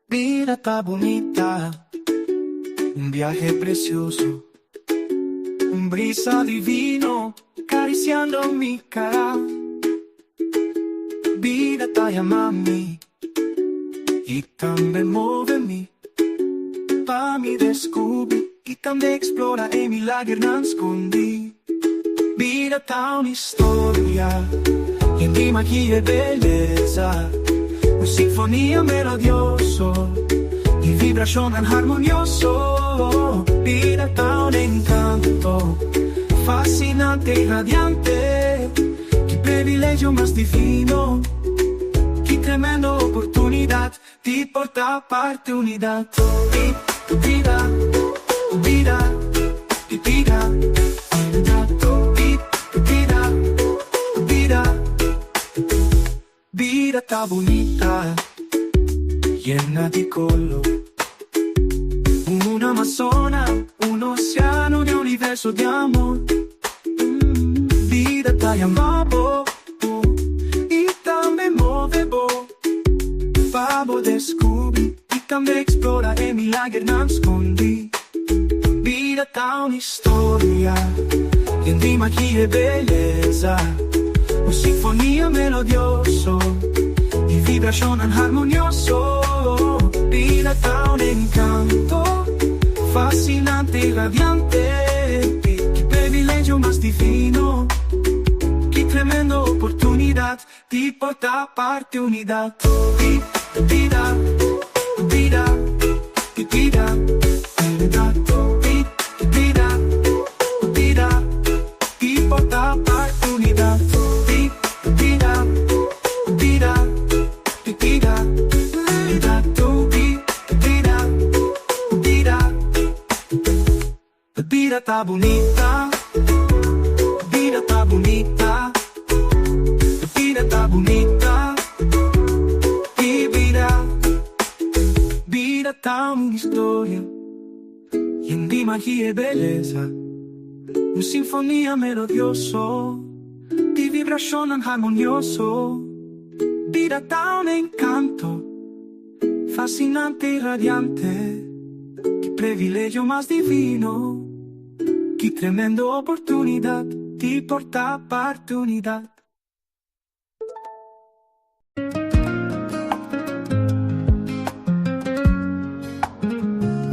Vida está bonita, un viaje precioso, un brisa divino acariciando mi cara. Vida está llamando y también muove-me pa mi descubrir y también explora e milagre nascondi. Vida tá una storia e di magia e bellezza, una sinfonia melodioso y vibración armonioso. Vida tá un encanto fascinante y radiante, qué privilegio más divino, qué tremenda oportunidad de portar parte unidad. Vida, vida, vida, vida tá bonita, llena di color, una Amazona, un océano de universo de amor. Vida tá llamando y también movevo, pavo descubrir y también explora e milagre nascondi. Vida tá una storia di magia e bellezza, una sinfonia melodioso y vibración armonioso. Vida tá un encanto fascinante y radiante, qué privilegio más divino, qué tremenda oportunidad de portar parte unidad. Vida, vida, vida, vida, vida, y portar parte unidad. Vida, vida, vida, vida, vida, vida tá bonita, vida tá bonita, vida tá bonita, y vida tá una historia llena de magia y belleza, una sinfonía melodioso, de vibración armonioso. Vida tá un encanto fascinante y radiante, qué privilegio más divino, qué tremenda oportunidad de portar parte unidad.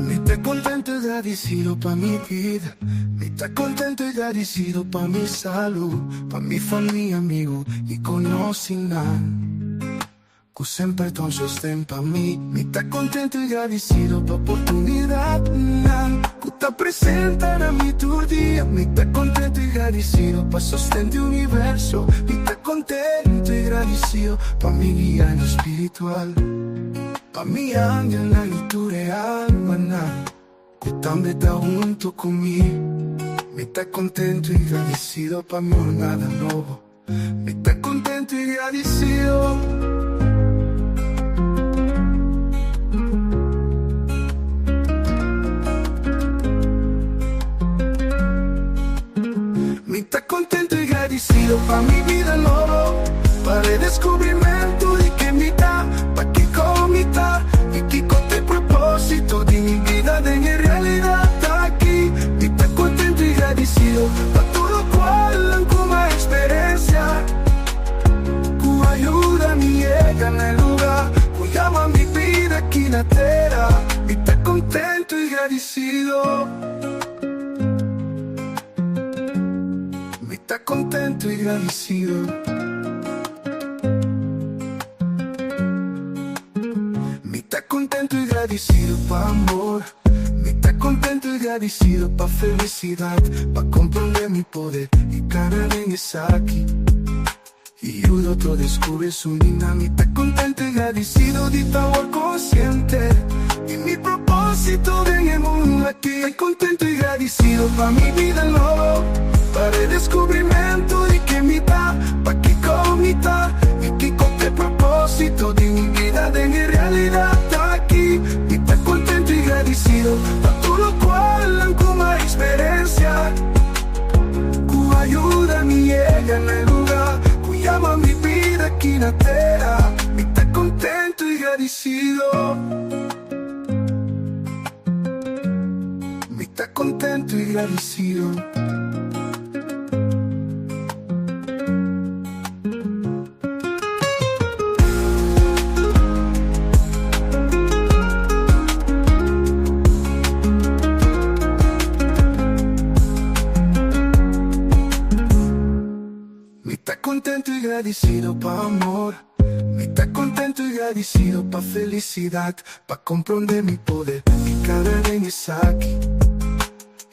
Mi está contento y agradecido pa' mi vida, mi está contento y agradecido pa' mi salud, pa' mi familia, amigo y conocinar, que sempre ton sostén pa' mí. Mi está contento y agradecido pa' oportunidad, que está presente en mi tu día. Mi está contento y agradecido pa' sostén de universo. Mi está contento y agradecido pa' mi guía en lo espiritual, pa' mi ángel en tu real, maná, que también está junto conmigo. Mi está contento y agradecido pa' mi jornada nuevo. Mi está contento y agradecido. Mi está contento y agradecido pa' mi vida nuevo, para el descubrimiento de que mi está, pa' que comita, y que con el propósito de mi vida de mi realidad está aquí. Mi está contento y agradecido pa' todo cual como experiencia, que ayuda a mi llega en el lugar, que llama mi vida aquí en la tierra. Mi está contento y agradecido. Está contento y agradecido. Mi está contento y agradecido pa' amor. Mi está contento y agradecido pa' felicidad, pa' comprender mi poder y cara en esa aquí. Y otro descubre su dinamita. Contento y agradecido de estar consciente y mi propósito en el mundo aquí. Estoy contento y agradecido pa' mi vida nueva, para el descubrimiento de que mi da, pa' que comita, y que con el propósito de mi vida de mi realidad está aquí. Y estoy contento y agradecido pa' todo lo cual como na terra, me tá contente e agradecido. Me tá contente e agradecido. Me tá contente e agradecido pa amor. Me tá contente e agradecido pa felicidade, pa compreender mi poder que cada vez está aqui.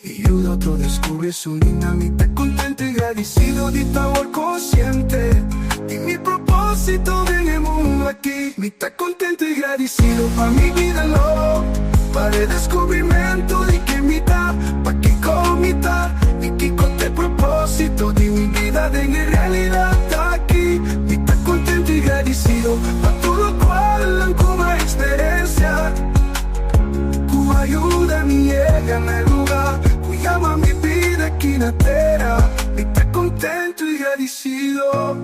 Y el otro descubre su linda. Me tá contente y agradecido de tu amor consciente y mi propósito en el mundo aquí. Me tá contente y agradecido pa mi vida low, para el descubrimiento de que me da, pa que comita y que con el propósito de mi vida en realidad está aquí. Me tá contente y agradecido pa todo cual como experiencia, tu ayuda me llega en el lugar, llama mi vida aquí na terra. Me tá contente e agradecido.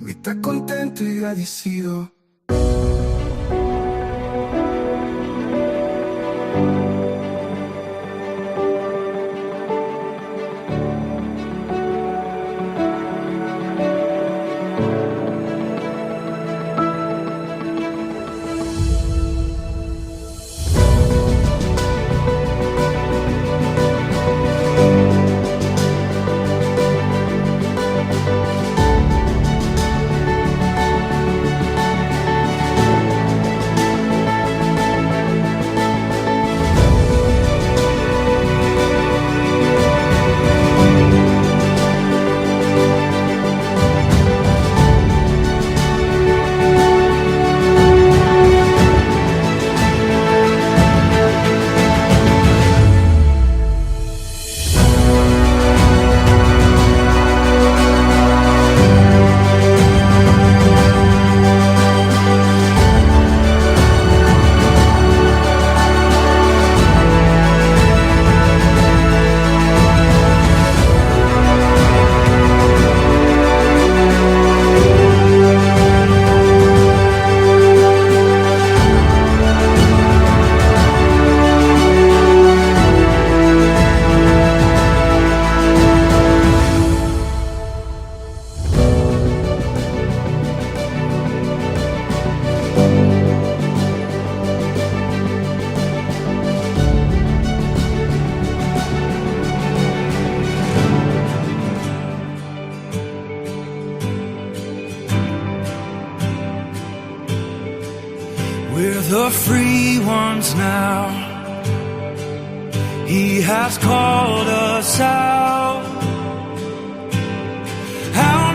Me tá contente e agradecido. We're the free ones now. He has called us out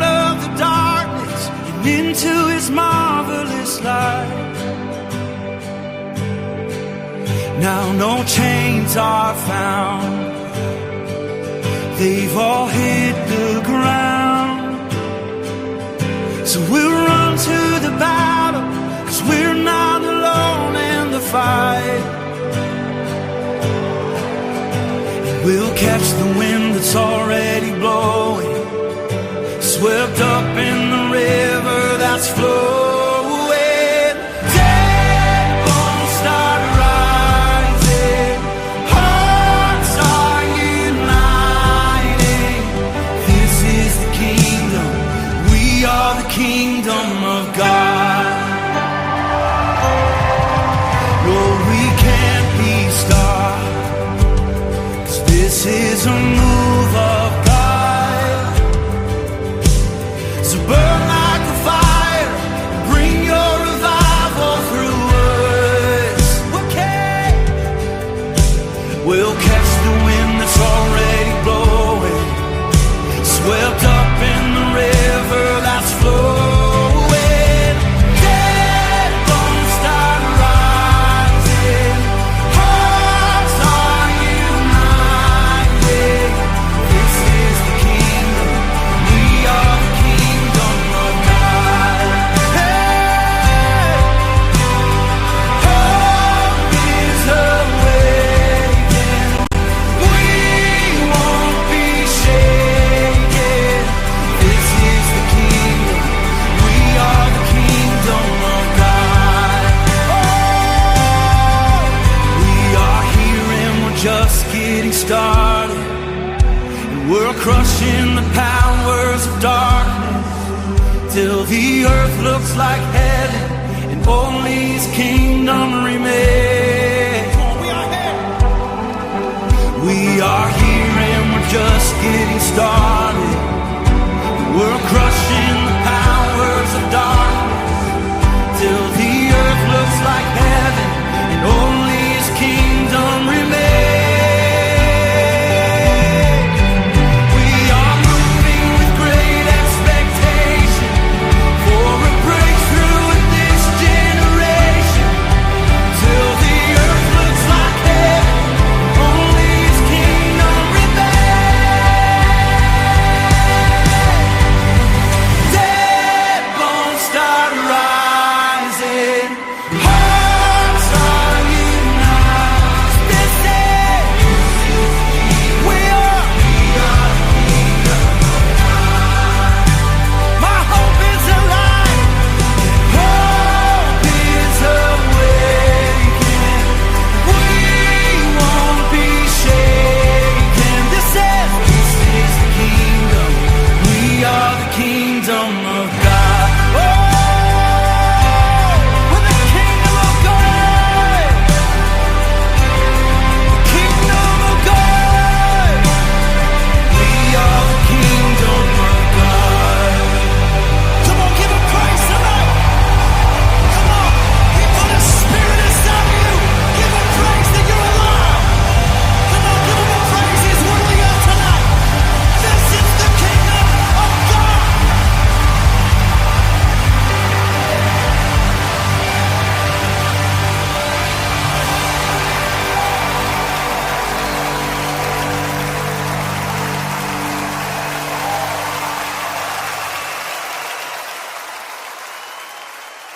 of the darkness and into His marvelous light. Now no chains are found, they've all hit the ground. So we'll run to the battle, 'cause we're not alone in the fight. And we'll catch the wind that's already blowing, swept up in the river that's flowing. Dead bones start rising, hearts are uniting. This is the kingdom, we are the kingdom of God. This is a move of God. So burn like a fire, bring your revival through us. Okay. We'll catch the wind that's already blowing, swept up in the river that's flowing. Yeah. crushing the powers of darkness till the earth looks like heaven and only His kingdom remains. We are here and we're just getting started. We're crushing the powers of darkness till the earth looks like heaven and only His kingdom remains.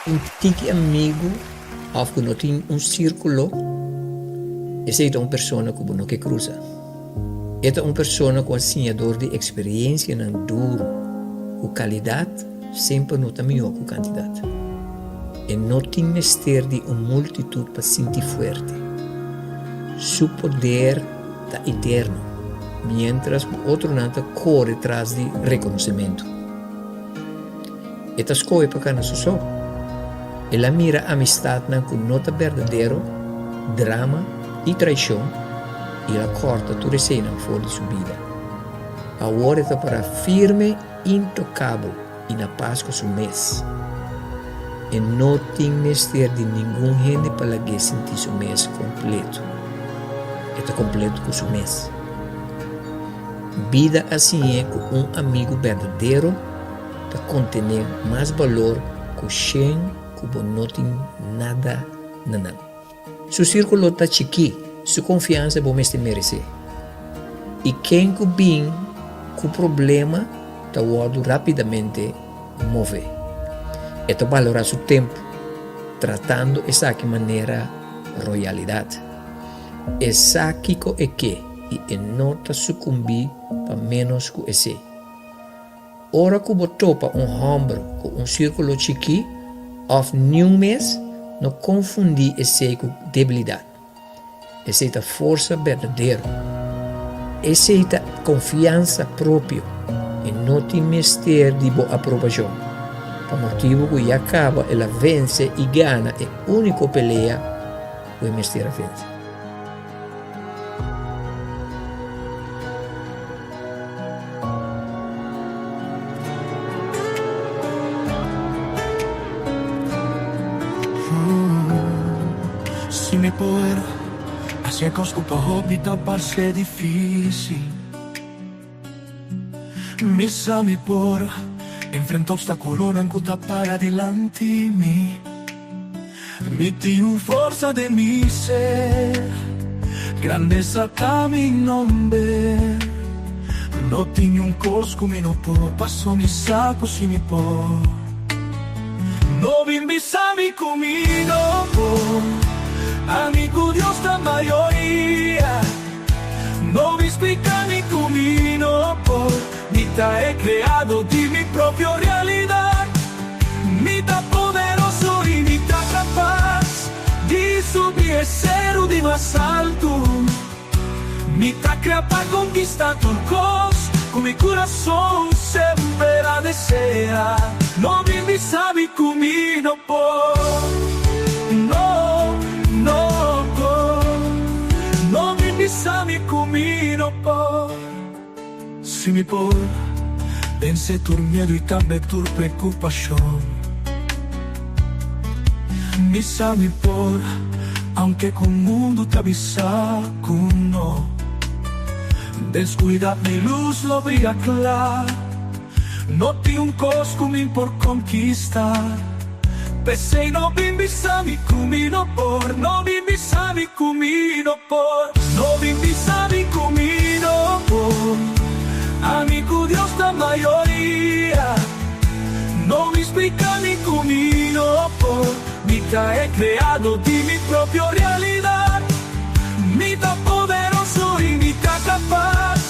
Antigo amigo, of que não tem círculo, essa é uma pessoa que não que cruza. Esta é uma pessoa com assinador de experiência na duro, com qualidade, sempre não tem melhor com quantidade. E não tem mistério de uma multitude para sentir forte. Seu poder está eterno, mientras o outro nada corre atrás de reconhecimento. Estas coisas para cá não só. Ela mira a amistad com nota verdadeiro, drama e traição, e ela corta tudo isso na folha de sua vida. Agora está para firme, intocável e na paz com seu mês. E não tem mistério de nenhum gente para que sentir seu mês completo. Está completo com seu mês. Vida assim é com um amigo verdadeiro, para conter mais valor que quem que não tem nada. Seu círculo está chique, sua confiança vai me merecer. E quem que bem com problema, está rapidamente mover. E valorar seu tempo, tratando essa maneira royalidade. Essa que é que, e não sucumbir para menos que esse. Ora que você topa ombro com círculo chique, of nenhum mês, não confundir esse com debilidade. Esse é a força verdadeira. Esse é a confiança própria. E não tem mistério de boa aprovação. Por motivo que acaba, ela vence e ganha a única peleia que o mistério vence. Se me puder, assim que escuto hobby parece difícil. Mi sa mi por, enfrento obstáculos não cuta para adelante mim. Mi tenho força de mi ser, grandeza tá mi nome. Não tenho cosco me não por, passo mi saco se mi por. Não vim mi comigo por. Amigo Dios da mayoría, no me explica ni camino por mitad he creado de mi propia realidad, mitad poderoso y mitad capaz de subir el cero de más alto, mitad creada para conquistar turcos con mi corazón siempre la desea. No mi sabe camino por, no, no por, no mi sabe camino por. Si mi por, vence tu miedo y también tu preocupación. Mi sabe por, aunque con el mundo te avisa que no. Descuida mi luz lo brilla claro. No tiene un cosco por conquistar. Pese no bimbisa mi camino por, no bimbisa mi camino por, no bimbisa mi camino por. Amigo Dios la mayoría, no me explica mi camino por. Mi te he creado de mi propia realidad. Mi ta poderoso y mi ta capaz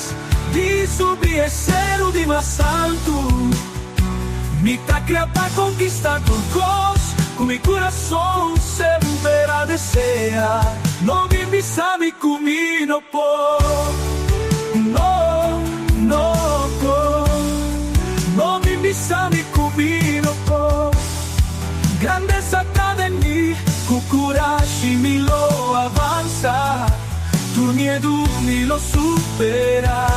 de subir el cielo de más alto. Mi ta crea para conquistar tu cos, con mi corazón siempre la desea. No me sabe camino por, no, no por, no me sabe camino por. Grandeza está de mí, con coraje mi lo avanza. Tu miedo mi lo supera.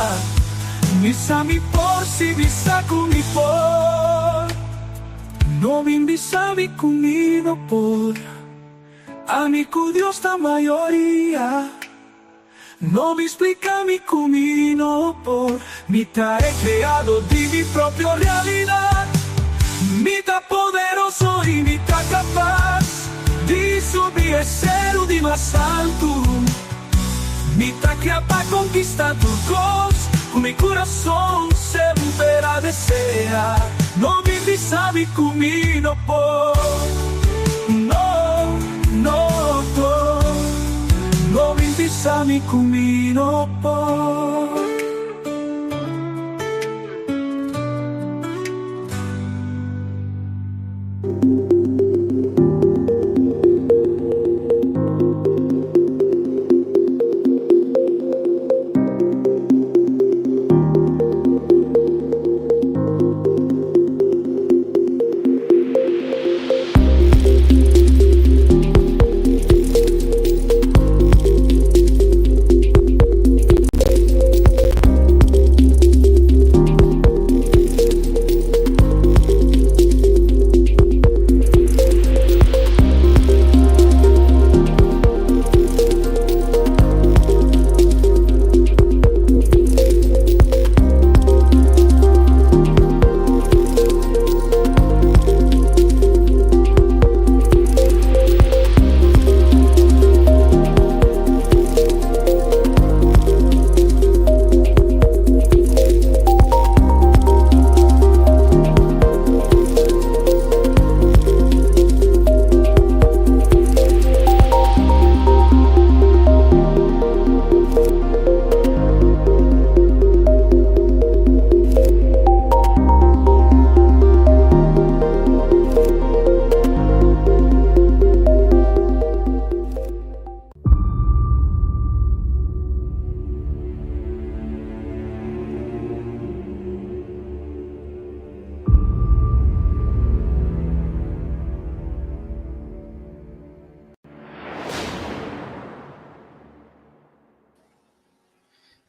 Misa mi por, si misa con mi por. No me invisa mi camino por. Amigo Dios la mayoría. No me explica mi camino por. Mi te he creado de mi propia realidad. Mi ta poderoso y mi ta capaz de subir el cielo de más alto. Mi ta crea para conquistar tu cos, con mi corazón siempre la desea. No me invisa mi camino por, no, no por, no me invisa mi camino por.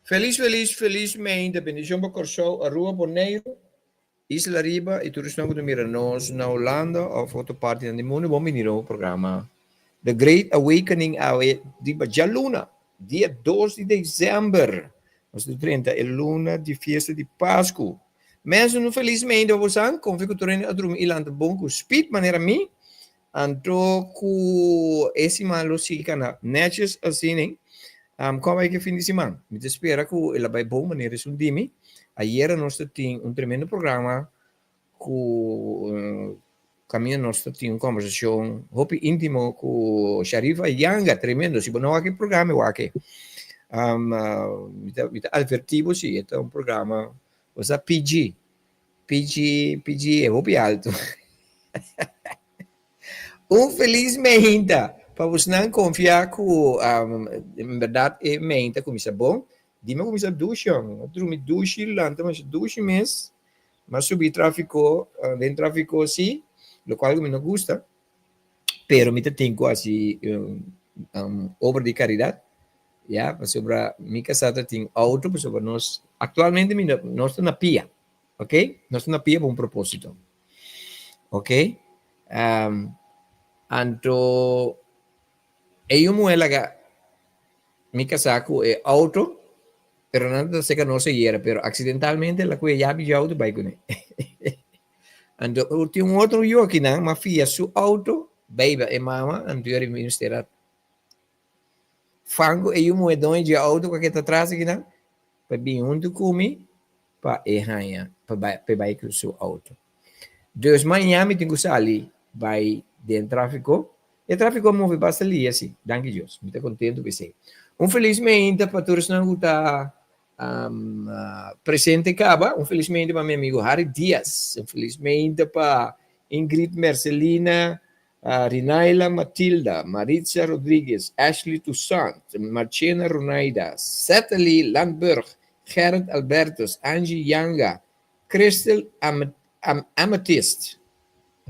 Felizmente, bendición por Corsou, Aruba Bonaire, Isla Riba, e todos nós miramos na Holanda, of outra parte do mundo, vamos venir ao programa The Great Awakening de Bajaluna, dia 2 de dezembro, nós 30, é luna de festa de Páscoa. Mesmo felizmente, eu vou dizer, como fico tornando a dormir ilanta bom com speed, maneira mim, anto com esse malo se cana, netjes assim, né? Como é que fim de semana? Me espera que ela vai bom maneira isso dimi. Ayer nós tínhamos tremendo programa com caminho nós tínhamos uma conversação hopi íntimo com Sharifa Yanga, tremendo. Se não há aquele programa, eu aqui. Me advertivo sim, é um programa, você PG é hopi alto. Felizmente. Para você não confiar que, em verdade, é mente como isso é bom, Dime como se ducha, outro me ducha lanta, mas ducha mês, mas subir tráfico, dentro tráfico assim, lo qual me não gusta, pero me tenho assim obra de caridade, já, sobre minha casada tem auto, sobre nós, atualmente nós estamos na pia, ok? Nós estamos na pia por propósito, ok? Anto, eu mo elaga, mi casaco é auto, pero nada se que no se hiera, pero accidentalmente la cuya ya vi auto vai con él. Ando un otro yo aquí na, ma fia su auto, baby e mama, ando yo ministera. Fango e eu mo edon de auto que tá atrás aqui na, pa bem junto comigo, pa e hanha, pa vai com su auto. Dus manhã me tenho que sair, vai dentro tráfico, e tráfico move bastante assim, danke Deus, me tá contento que sei. Felizmente, para todos não tá presente acaba, felizmente para meu amigo Harry Dias, felizmente para Ingrid Marcelina, Rinaila Matilda, Maritza Rodrigues, Ashley Toussaint, Marcena Ronaida, Setali Landberg, Gerard Albertos, Angie Yanga, Crystal Amethyst,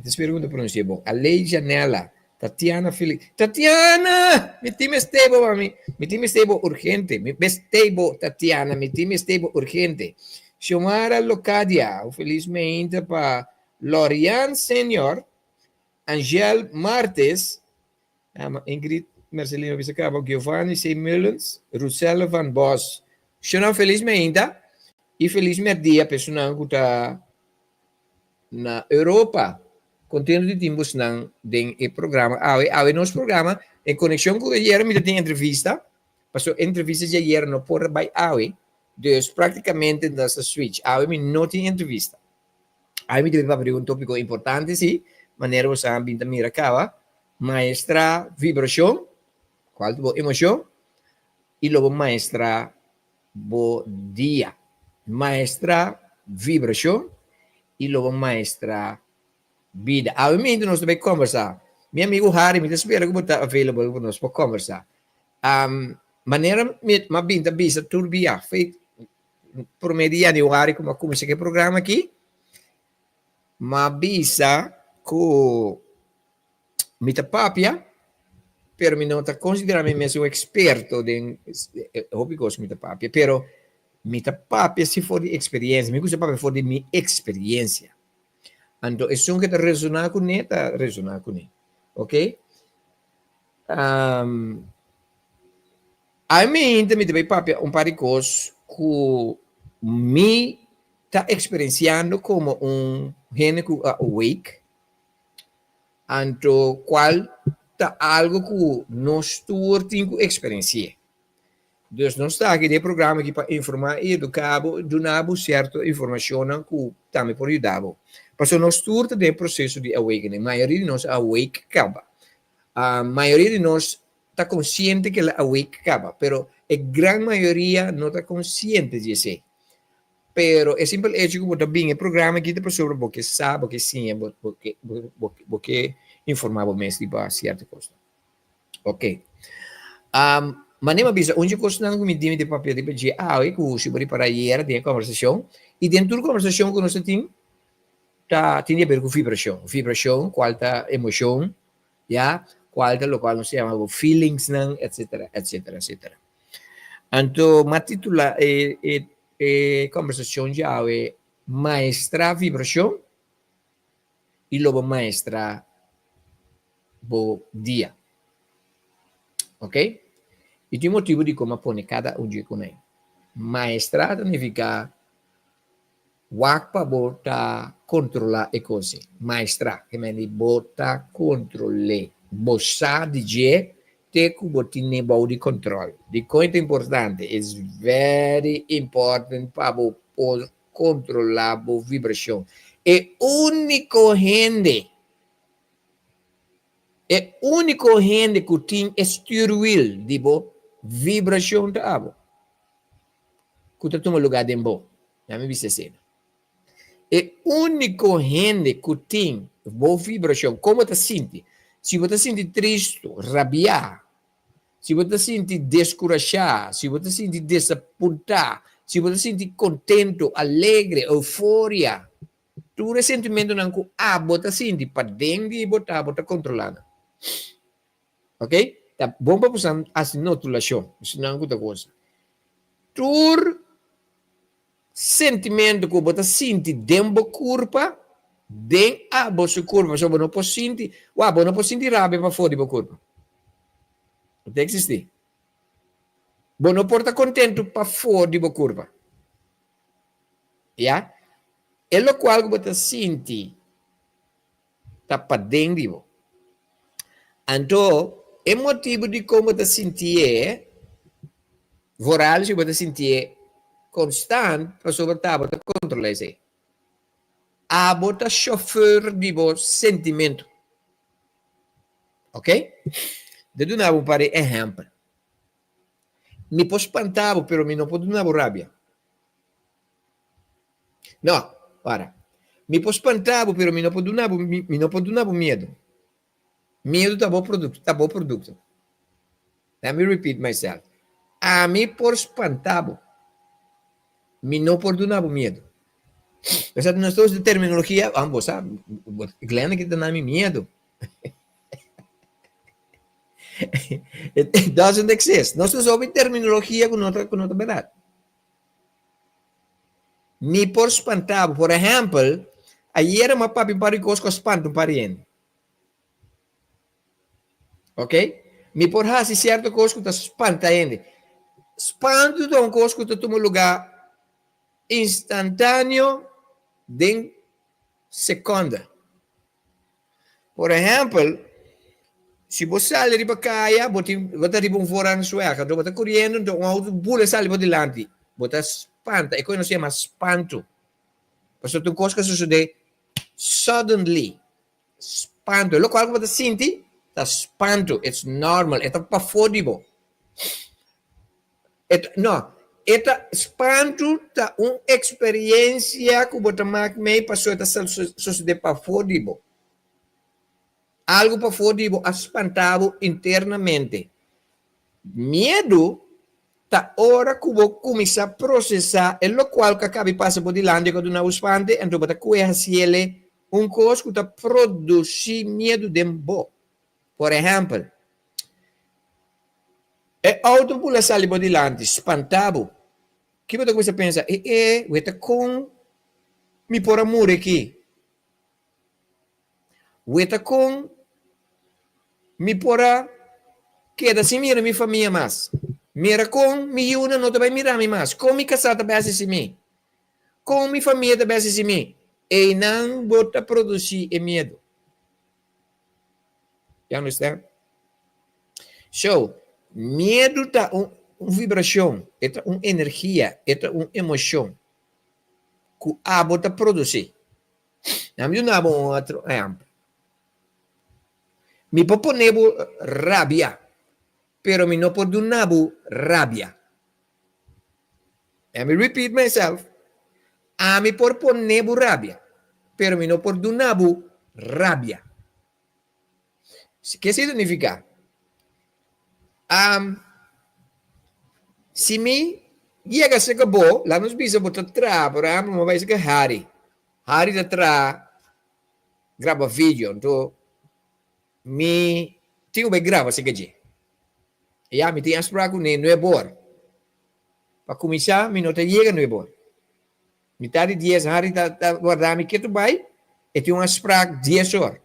espero que pronuncie bom, Alei Janela, Tatiana Felipe. Tatiana! Mi time stable, mami. Mi time stable urgente. Mi stable, Tatiana. Mi time stable urgente. Xiomara Locadia. Felizmente para Lorian Senior. Angel Martes. Ingrid Marcelino Visacabo. Giovanni C. Mullens. Rusella Van Bos. Xiomara felizmente. E felizmente dia pessoal que está na Europa. Contendo de timbos nang den e programa awe nos programa em conexão com ayer me tem entrevista passou entrevista de ayer no por by awe dus praticamente nessa switch awe me não tem entrevista awe me teve para um tópico importante sim maneira você ambinta mira cava maestra vibração qual tu emoção e logo maestra bo dia maestra vibração e logo maestra vida. Obviamente nós também conversar. Meu amigo Harry me espera que está available para nós para conversar. Maneira ma binta bisa turbia feito por meio de Harry como comecei que programa aqui. Ma bisa com mita papia, pero me não está considerando mesmo experto de hobby mita papia, pero mita papia se for de experiência, me gusta papia for de minha experiência. Então, isso que está ressonar com ele, está ressonar com ele. Ok? A mim, também tem um par de coisas que me está experienciando como gênero awake. Então, qual está algo que nós todos temos que experienciar. Então, nós estamos aqui no programa aqui para informar e educar, dar certa informação que também pode ajudar. Porque nós todos temos processo de awakening. A maioria de nós awake acaba. A maioria de nós está consciente que a awake acaba, mas a grande maioria não está consciente disso. Pero é simples hecho que você bem o programa aqui para sobre porque sabe, porque sim, porque informava mesmo para certa coisa. Ok. Mas nem bisa, onde coisa não me dime de papel de pedir, que o se para ayer de conversação e dentro da conversação que nós temos tem a ver com vibração, qual tá emoção, já, qual tá o qual nós chamamos feelings, etc, etc, etc. Então, a titula conversação já é maestra vibração e logo maestra bo dia, ok? E tem motivo de como pôr cada dia com ele. Maestra significa wakpa bota controlar a coisa. Maestra, que me bota controle. Bossa de je, te que botine bau de controle. De coisa importante, is very important para controlar a vibração. É único gente que tem steering wheel de vibração da água. Que toma lugar de bo. Já me viste cena. É único gente que tem boa vibração. Como você sente? Se você sente triste, rabiar, se você sente descorajado, se você sente desapontado, se você sente contento, alegre, euforia, tu ressentimento não que você sente para dentro e você controlando. Ok? Tá bom para você assim não relação, isso não é outra coisa. Tu sentimento que você sente dentro da curva, dentro a sua curva, só não pode sentir, não pode sentir raiva para fora da curva. Não existe. Você não pode estar contente para fora da curva. Ya? É o qual que você sente está para dentro. Então, o motivo de como você sente é, voral, se você sente constante, para sobretudo você controlar isso. A você chofer de vos sentimento. Ok? De dar um par de exemplo. Me posso espantar, pero me não posso dar rabia. Não, para. Me posso espantar, pero me não posso dar medo. Medo tá bom produto. Let me repeat myself. A mim por espantar, me não por dar medo. Mas nós estamos de terminologia, ambos, sabe? Glenn que dá medo. It doesn't exist. Nós estamos ouvindo terminologia com outra verdade. Me por espantar, por exemplo, ayer uma papi paricos com espanto para ele. Ok? Me por fazer certo coisa que está espanta ele. Espanto de uma coisa que está tomando lugar instantâneo de segunda. Por exemplo, se você sai de caia, você vai um fora na sua casa, você está correndo, então um auto pula sai por delante. Você espanta, e coisa se chama espanto. Porque tem coisa que sucede suddenly. Espanto. O qual você sente, está espanto. It's normal. Está para fora. Não. Eta espanto está uma experiência que você marca para suceder para fora. Algo para fora espantado internamente. Medo tá hora que você começa a processar, é o qual que acaba passa por delante quando não espante, então você conhece ele coisa que está produzir medo dentro. Por exemplo, é auto pula sali por delante, espantado. Que você começa a pensar, você com me por amor aqui. Você com me por queda se mira minha família mais. Mira com mi una não te vai mirar mais. Com mi casada também assim mim. Com mi família também assim mim. E não bota produzir medo. You understand? So, medo tá uma vibração, é uma energia, é uma emoção que a bota produzir. Não me dá um outro exemplo. Me proponebo rabia. Pero me no puedo dar rabia. Let me repeat myself. A mí por poner rabia. Pero me no puedo dar rabia. ¿Qué significa? Si me llega a ser que bo, lá nos bisa botar atrás, por exemplo, uma vez que Harry de atrás grava vídeo, então me tenho que gravar se que ya, me tinha esperado que não é bom. Para começar, me não te chega, não é bom. Metade de 10 horas está guardando que tu vai, e tem uma esperado 10 horas.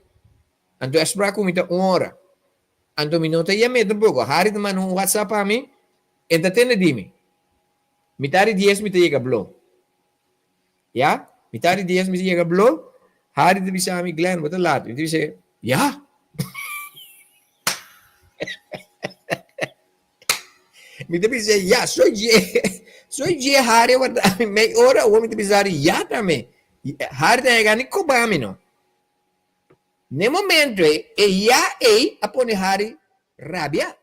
Então, esperado que me dá 1 hora. Então, me não te chega medo um pouco. Hari te manda um WhatsApp para mim, e te atende de mim. Metade de 10 me te chega blow. Ya? Metade de 10 me te chega blow. Hari te bisa a mim, Glenn, bota lado. E te dice, ya? Me dizer, já, sou dia, Harry, meia hora, o homem te dizer, já também. Harry tem que ganhar cobrar, não. No momento, já a pôr Harry rabia.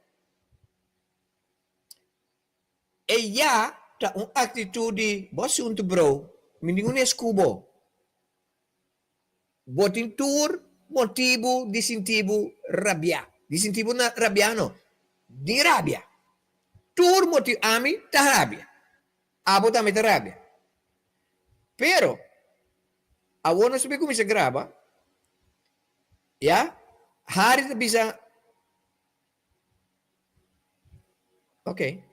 Já tá uma atitude, você um bro, me nenhum escubo. Botin tur, motivo, distintivo, rabia. Distintivo na rabiano. de rabia. Tur motivo ami ta rabia. Abo também ta rabia. Pero, awo não sabe como se grava, ya, hari ta bisa, ok,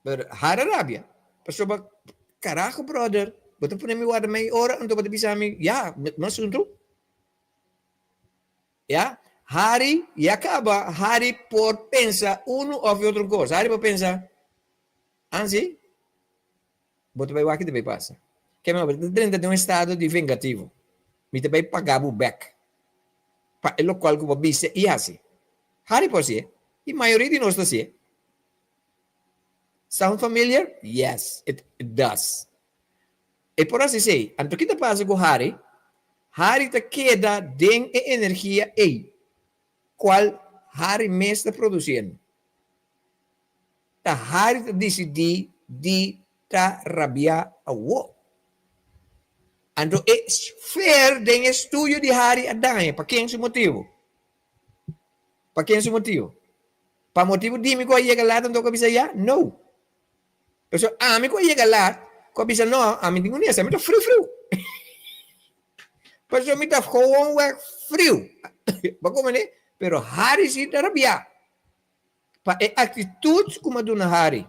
pero hari rabia. Pasal carajo, brother, betul pun mi wada may ora untuk betul bisa mi, ya, masunto, ya, hari, ya acaba, hari por pensar uno of outra coisa, hari por pensar, anzi, betul vai aqui também passa. Que é dentro de um estado de vingativo. Me também pagar o back. Para o qual que eu disse, e assim. Hari por si, e a maioria de nós está assim. Sound familiar? Yes, it does. E por assim dizer, anto que passa com Hari, Hari te queda de energia e qual Hari mesmo está produzindo. Ta Hari te decide de ta rabiar a wo. Anto é fair de estudo de Hari a dar, para quem é o motivo? Para quem é o motivo? Para motivo de mim que eu ia lá, então que eu bisa ya? No. Pessoal, a mim que eu ia lá, que eu bisa não, a mim ninguém ia, me tá frio. Pessoal, me tá frio. Para como né? Pero Hari se dá rabia. Para a atitude como a dona Hari.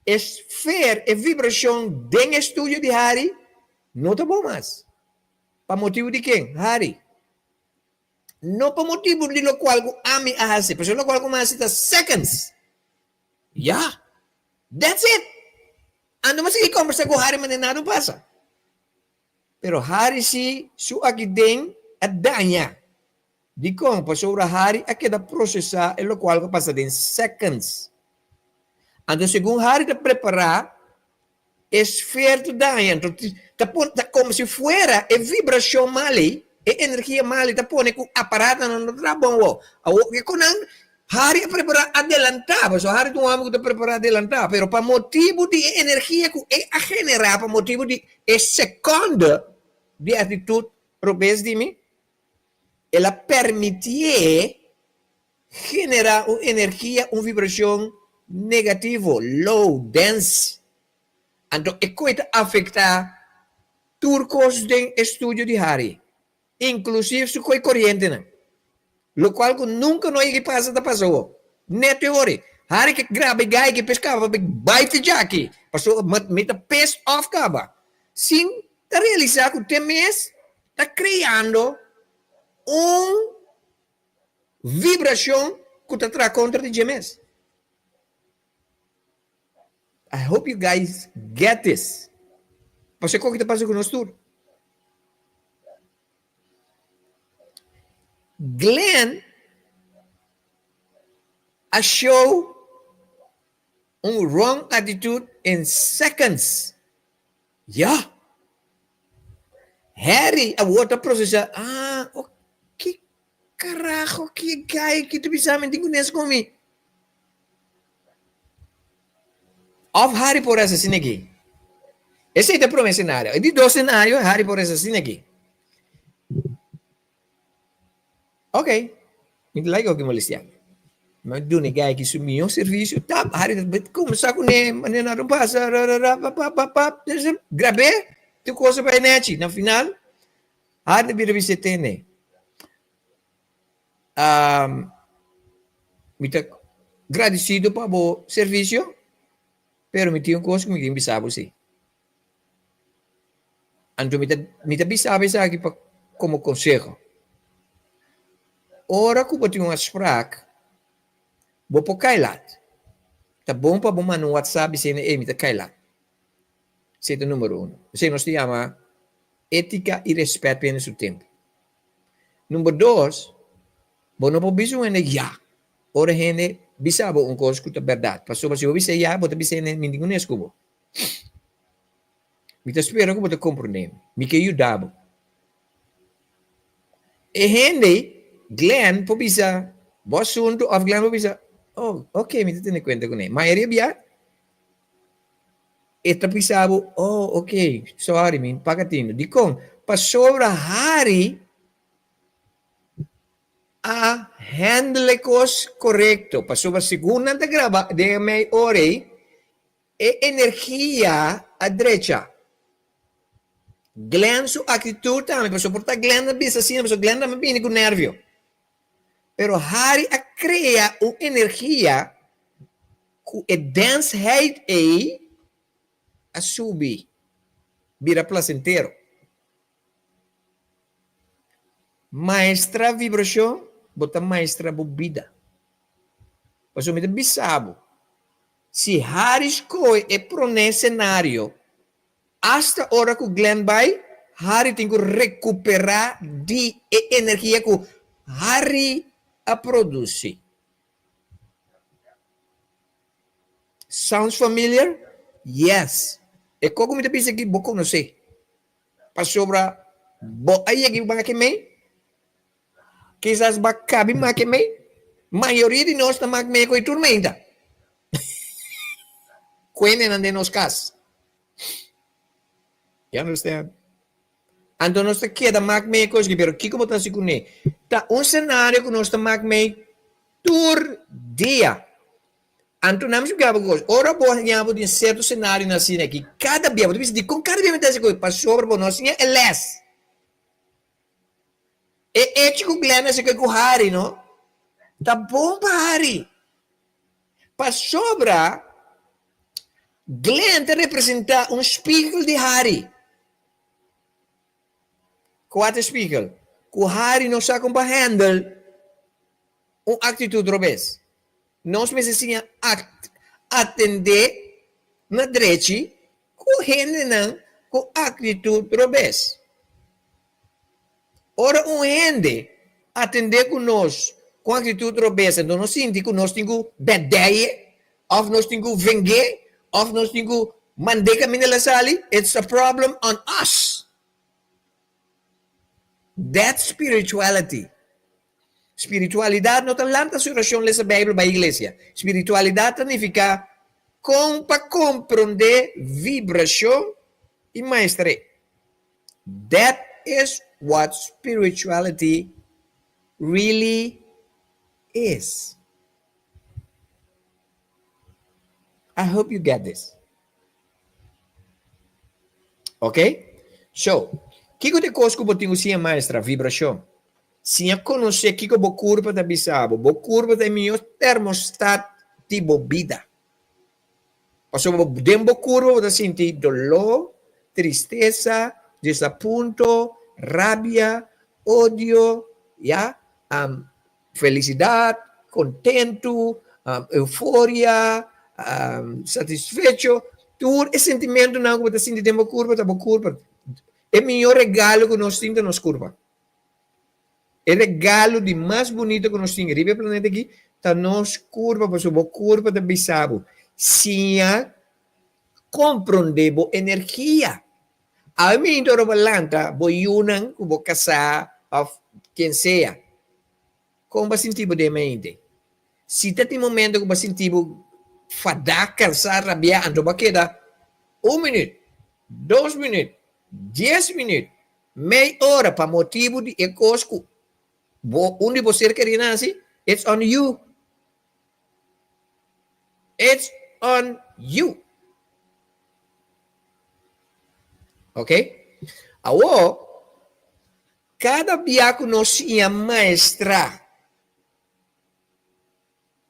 É fair, é vibração de estudo de Hari, não tá bom mais. Para motivo de quem? Hari. Não para motivo de lo qual a mim a hacer, pero lo qual como hace seconds. Yeah. That's it. Ando mas sige conversa com Hari, mas nada passa. Pero Hari si su aqui den a danha. De como passou a Hari a queda processar e lo qual passa em seconds. Ando segundo Hari te preparar es feito danha. Então tá como se fuera e vibração mali, e energia mali tá pone com aparato no trabalho. Que conan Hari preparar adelantar, so Hari tu amo que te preparar adelantar, pero para motivo de energia que é a generar, para motivo de segunda de atitude robes de mim, ela permitir generar uma energia, uma vibração negativo, low, dense. Então, é coisa afetar turcos de estudo de Hari, inclusive se coi corrente, né? Lo qual nunca não é que passa da pessoa. Nem teoria. Hari que grava gai que pescava, baita já aqui. Passou, meta pes off caba. Sim, tá realizar que o TMS tá criando vibração que tá traz contra de GMS. I hope you guys get this. Você qual que tá passando com nós tudo? Glenn achou wrong attitude in seconds. Yeah. Harry, a outra processa. Que carajo, que guy que tu bisa mentir comigo. Of Harry por essa cena aqui. Esse é o primeiro cenário. E de dois cenários, Harry por essa cena aqui. Ok, me like o que me listia. Mas do negar que sumiu serviço, tá, Harry, começar com ele, mas não passa, gravei, tu coisa para net, no final, Harry vira visite né. Me tá agradecido para o serviço, pero me tinha uma coisa que me bisava assim. Então me tá bisava aqui para como conselho. Ora que eu tenho uma spraak, vou pôr kailat. Tá bom para bom no WhatsApp se ele emite kailat. Esse é o número 1. Você nos chama ética e respeito pelo seu tempo. Número 2, bom não pode dizer já. Ora gente bisabo coisa que é verdade. Passou se eu disse já, vou dizer nem ninguém escubo. Me tá espero que vou te compreender. Me que ajudava. E gente Glenn po bisa, boss sunto of Glenn po bisa, ok, me tiene cuenta con él. Mayoría biar, esta pisabo, ok, sorry, min, pagatino. Di kong, pa sobra Hari, a handle cos correcto. Pasó a segunda de grava de me ore e energia a derecha. Glenn su actitud também, pasó por estar Glenn na bisa assim, pasó Glenn também bem com nervio. Pero hari a crea uma energia que é dense height a subir, vira placentero. Maestra vibração, bota maestra bebida. Pasó me bisabo. Se hari escolhe é pro cenário, hasta hora que o Glenn vai, hari tem que recuperar de energia que hari a produzir. Sounds familiar? Yes. É como me pensa que vou conhecer. Para sobra, aí aqui vai que me, quizás vai caber mais que me, maioria de nós está me com tormenta. Quando não de nos cas. You understand? Então nós queda mais me coisa que pero que como tá se cune. Tá cenário que nós está mais me tur dia. Então nós jogava coisa. Ora boa ganhava de certo cenário na cena aqui. Cada dia, você diz com cada dia me coisa para sobre por nós é less. É chico glena se que com Harry, não? Tá bom para Harry. Para sobra Glenn te representa spiegel de Harry. Quatro spiegel. Que Harry não sabe como handle atitude robês. Nós precisamos atender na direita com handle com atitude robês. Ora hende atender com nós com atitude robês, então nós sentimos que nós temos bedeia, ou nós temos vengue, of nós temos mandar caminho la sali, it's a problem on us. That's spirituality. Spiritualidade não está lá na oração nessa Bíblia da igreja. Spiritualidade significa para compreender vibração e maestria. That is what spirituality really is. I hope you get this. Ok? So, que de coisa que eu tenho sim maestra vibração? Se eu conhecer que eu vou curva da bisabo, vou curva da meu termostato de bebida. Passou dentro curva, vou sentir dolor, tristeza, desaponto, rabia, ódio, felicidade, contento, euforia, satisfecho, tudo esse sentimento não que você sente dentro curva, tá curva. É o melhor regalo que nós temos nas curvas. É o regalo de mais bonito que nós temos. Ribe planeta aqui, tá nos curva, passou curva da bisabo. Se compreender a energia. A mim, então, eu vou unir, vou casar, quem seja. Como vai sentir de mente? Se tem momento que vai sentir fadar, cansar, rabiar, então vai quedar 1 minuto, 2 minutos, 10 minutos, meia hora para motivo de ecosco. Onde você quer nascer, it's on you. It's on you. Ok? Agora, cada dia que nós tinha maestra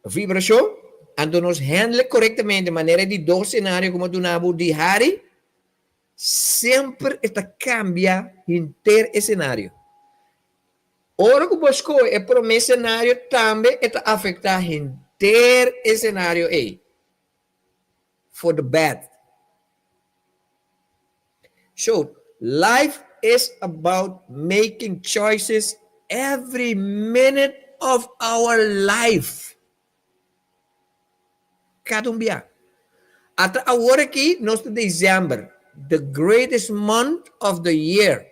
vibração, então nós handle corretamente de maneira de 2 cenários como do Nabu de Hari, sempre está cambia inteiro o cenário. Ora que buscou é para o cenário também está afetar inteiro o cenário aí. For the bad. So, life is about making choices every minute of our life. Cada dia. Até agora aqui, nós estamos em dezembro, the greatest month of the year.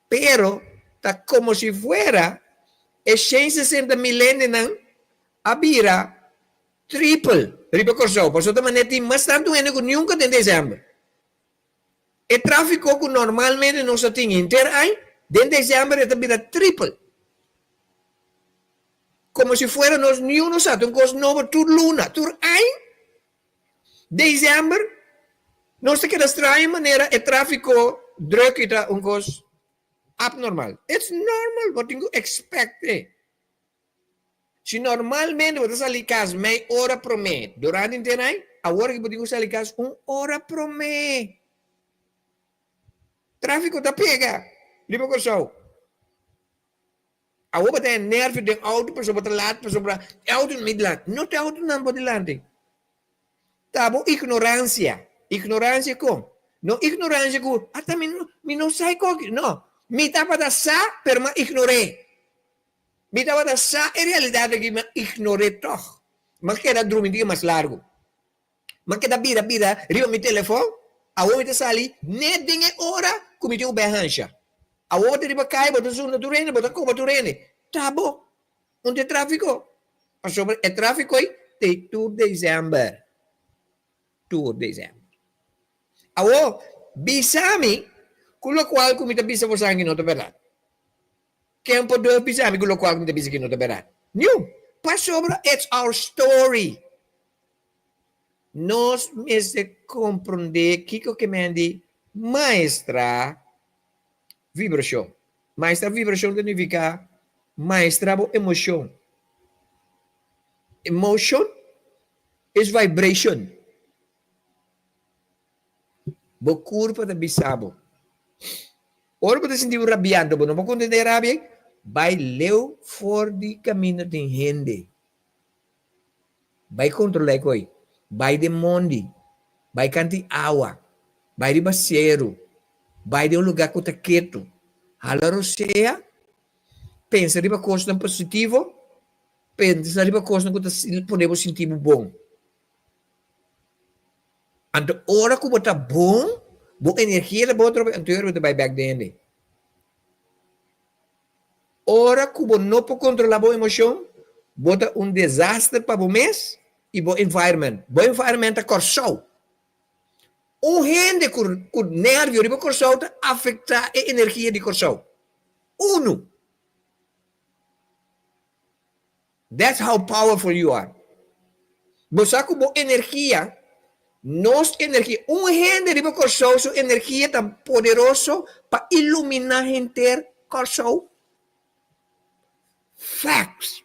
Pero, está como se fuera, é 160 milênios não, a vira triple. Riba corso, por outra maneira, tem mais tanto ano que nunca tem dezembro. E tráfico que normalmente nós temos inteiro aí, dentro de dezembro, é vira triple. como si fuéramos ni uno un cos novo tur luna, tur ain, dezembro, nós te quedas traem maneira e tráfico druk ita un cos abnormal. It's normal, what you expect. Se normalmente você sair casa meia hora por mês, durante o tempo, agora que você sair casa 1 hora por mês. Tráfico tá pega. Lipa com show. Agora tem nervo de auto, pessoa para lado, pessoa para auto no meio. Não tem auto não pode lado. Tá bom? Ignorância. Ignorância com. Não ignorância com. Até me não sai com. Não. Me tapa da sa, per ma ignorei. Me tapa da sa, em realidade que me ignorei toch. Mas que era dormir mais largo. Mas que da vida, riba mi telefone, a outra sali, nem tem hora, como tem o berrancha. A outra riba cai, bota zona do rene, bota coba do rene. Tá bom. Onde é tráfico? Mas sobre é tráfico aí, tem 2 de dezembro. 2 de dezembro. Awo, bisami, com o qual comita bisa você aqui não é verdade. Quem pode bisami, com o qual comita bisa aqui não é verdade. Não. Mas sobre, it's our story. Nós temos de compreender que mende maestra vibração. Maestra vibração significa maestra emoção. Emotion is vibration. Bo curva da bisabo. Ora você sentiu rabiando, não pode entender rabia? Vai leu for de caminho de gente. Vai controlar coi. Vai de monde. Vai canti água. Vai de baseiro. Vai de um lugar que está quieto. Halaro seja. Pensa de uma coisa positivo. Pensa de uma coisa que podemos sentir bom. Então, hora que você está bom, boa energia da boa tropa, então você vai back dentro. Hora que você não pode controlar a boa emoção, bota desastre para o mês e o environment. O environment é corso. Gente com nervio de corso afeta a energia de corso. Uno. That's how powerful you are. Você com boa energia, nossa energia, gente de corso, sua energia tão poderosa para iluminar a gente corso. Facts.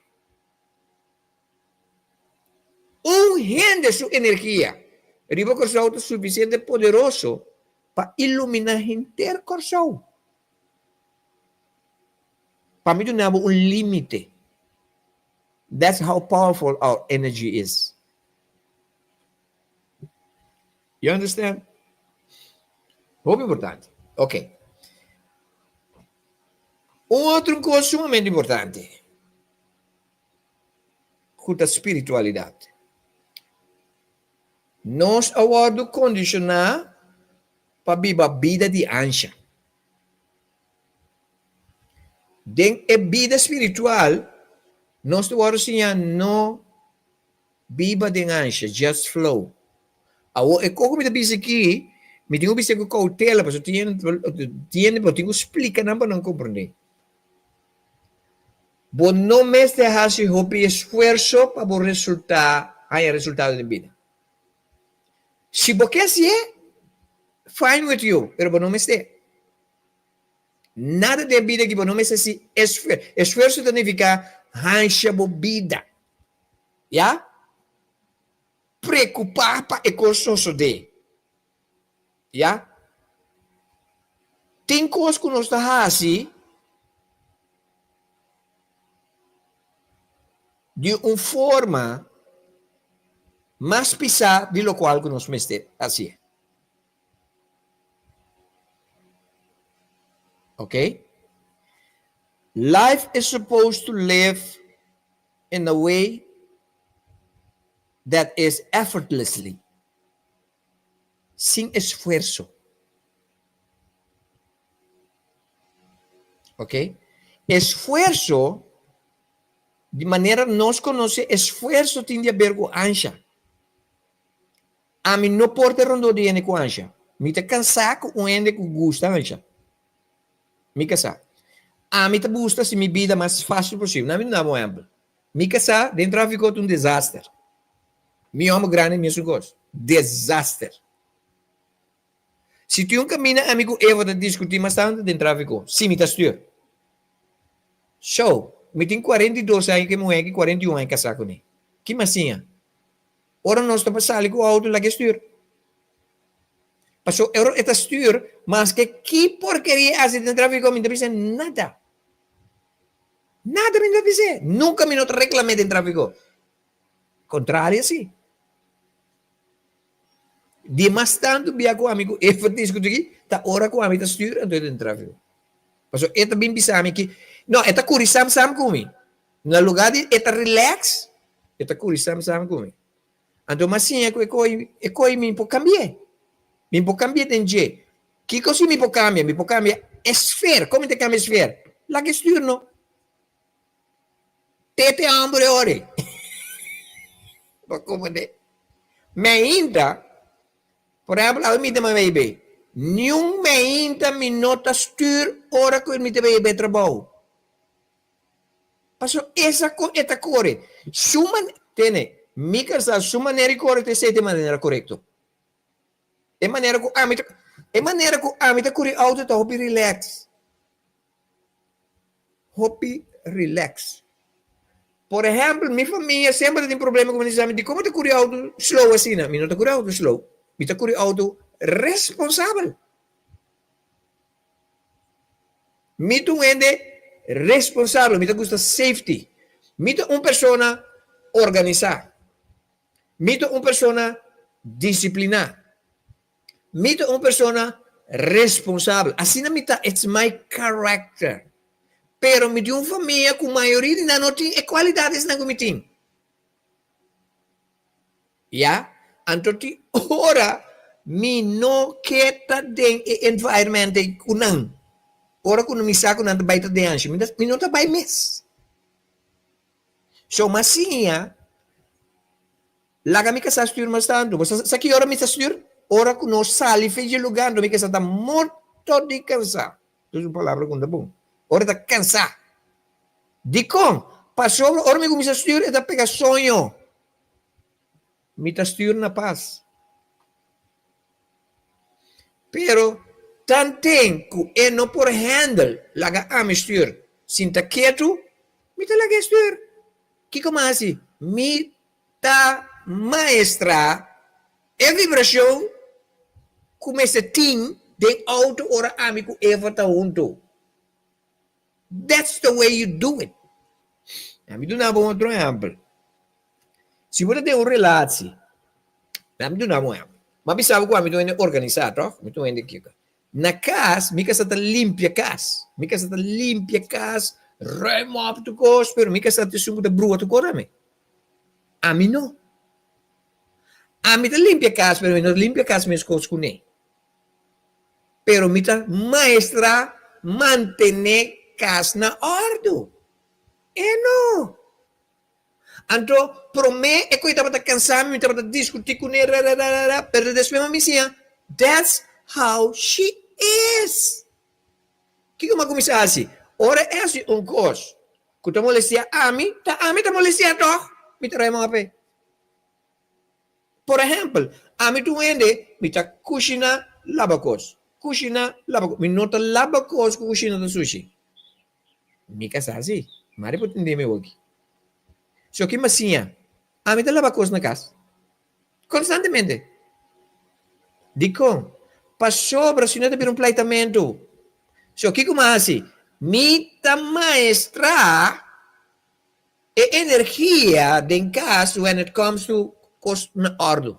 Gente de sua energia, riba corso é suficiente poderoso para iluminar a gente corso. Para mim não há limite. That's how powerful our energy is. You understand? Muito importante. Ok. Outra coisa sumamente importante. A espiritualidade. Nós agora condicionar para viver a vida de ansia. Dentro da vida espiritual, nós agora não viva de ansia, just flow. É como me diz aqui, me tenho visto com cautela, mas eu tenho explicar não para não compreender. Bom, não me deixar se hobby esforço para o resultado de vida. Se você quer, fine with you, pero não me esteja. Nada de vida que não me esteja esforço. Esforço significa ansia de vida. Já? Preocupar para a coisa de. Já? Tem coisas que nós estamos assim de uma forma mais pisada de lo qual que nós estamos assim. Ok? Life is supposed to live in a way that is effortlessly, sem esforço. Ok? Esforço, de maneira nós conhecemos, esforço tem a ver com ansia. A mim não pode rondar de com ansia. Me está cansado com gente que gosta de ansia. Me cansado. A mim está busca se minha vida mais fácil possível. Não me dá um exemplo. Mi casa dentro tráfico é um desastre. Mi amo grande minha gosto. Desastre. Se tu caminha, amigo, eu vou discutir mais tanto dentro tráfico. Sim, me tá stuur. So, me tem 42 anos que mulher que 41 anos casar com ele. Que massinha? Ora nós estamos passando com o auto lá que stuur. Passou, eu está stuur, mas que porcaria hace dentro tráfico, me não precisa nada. Nada me precisa. Nunca me não reclamei dentro tráfico. Contrário, sim. De mais tanto, bia com amigo, eu vou discutir aqui, tá hora com amigo, tá stuur, então dentro tráfico. Passou, eu também pensava que, não, eu tá curri sam comigo. No lugar de, eu tá relax, eu tá curri sam comigo. Então, mas sim, eu me pode cambiar. Me pode cambiar de jeito. Que coisa me pode cambiar? Me pode cambiar esfera. Como te cambia esfera? Lá que stuur, não. Tete hambre, ore. Como de? Me ainda, por exemplo, a mim também vai bem. Nenhum me ainda me nota stuur, ora que me vai bem trabalho. Passou essa corre. Suma, tene, me casa, suma maneira correta, sei de maneira correta. É maneira que a mim tá corre auto, tá hobby relax. Hobby relax. Por exemplo, minha família sempre tem problema com o exame de como tá corre auto slow assim, não? Me não tá corre auto slow. Me tá corre auto responsável. Me tu ende responsável, me tá gusta safety. Me tu persona organizar. Me tu persona disciplinar. Me tu persona responsável. Assim não me tá, it's my character. Pero me de família com maioria não tem qualidades na comitim. Ya? Então, ora, me não quer den environment de kunang. Ora, quando me saco na baita de anjo, me não tá bem mes. So, masinha, lá que me casa stuur mas tanto. Sa que ora me está stuur? Ora, quando nós sali fez lugar, me casa tá morto de cansar. Isso é uma palavra que não é bom. Ora está cansado. De como? Passou, ora me começa a stuur, está pega sonho. Me está stuur na paz. Pero, tanto que não por handle, laga a me stuur. Sinta quieto, me está laga stuur. Que como assim? Me está maestra, a vibração, começa a team, de auto ora amigo, eva tá junto. That's the way you do it. Me dá um outro exemplo. Se você tem uma relação, me dá um exemplo. Mas sabe como eu estou organizado, não? Eu estou aqui. Na casa, minha casa está limpa casa. Minha casa está limpa casa, rema up tu coisa, pero minha casa está sumo da brua tu coisa, a mim não. A mim está limpa casa, pero não limpa casa minhas coisas com ele. Pero me está maestra manter casa na ordem. Não. Então, para mim, é que eu estava cansado, eu estava discutindo com ele, pero depois me dizia, that's how she is. Que como começar assim? Ora, é assim coisa. Que está molestia a mim está molestia toch? Me trai uma pe. Por exemplo, a mim tu ende, me está cozinhando labacos. Me nota labacos com cozinhando sushi. Me casa assim. Mari pode entender meu aqui. So que massinha, a mim tá labacos na casa. Constantemente. Dico, passou para se não ter um pleitamento. So que como assim? Mita maestra e energia de casa when it comes to cost na ordem.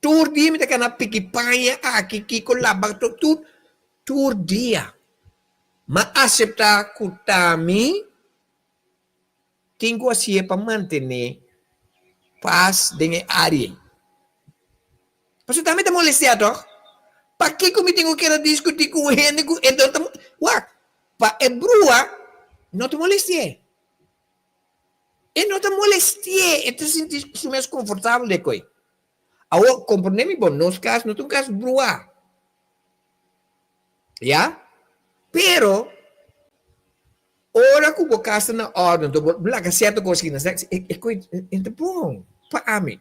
Tur dia me tá kana pikipanha aqui que colaba tur dia. Ma aceitar kutami tenho assim para manter paz dengan área. Pasal também está molestado. Para que eu tenho que discutir com ele? Então, para é brua, não te molestia. E não te molestia. E te sentir mais confortável de coi. Agora, compreende-me, bom, nos casos, não tem um caso brua. Já? Pero, ora que o casa na ordem, do blaga certa coisa que não sei, é bom, para mim.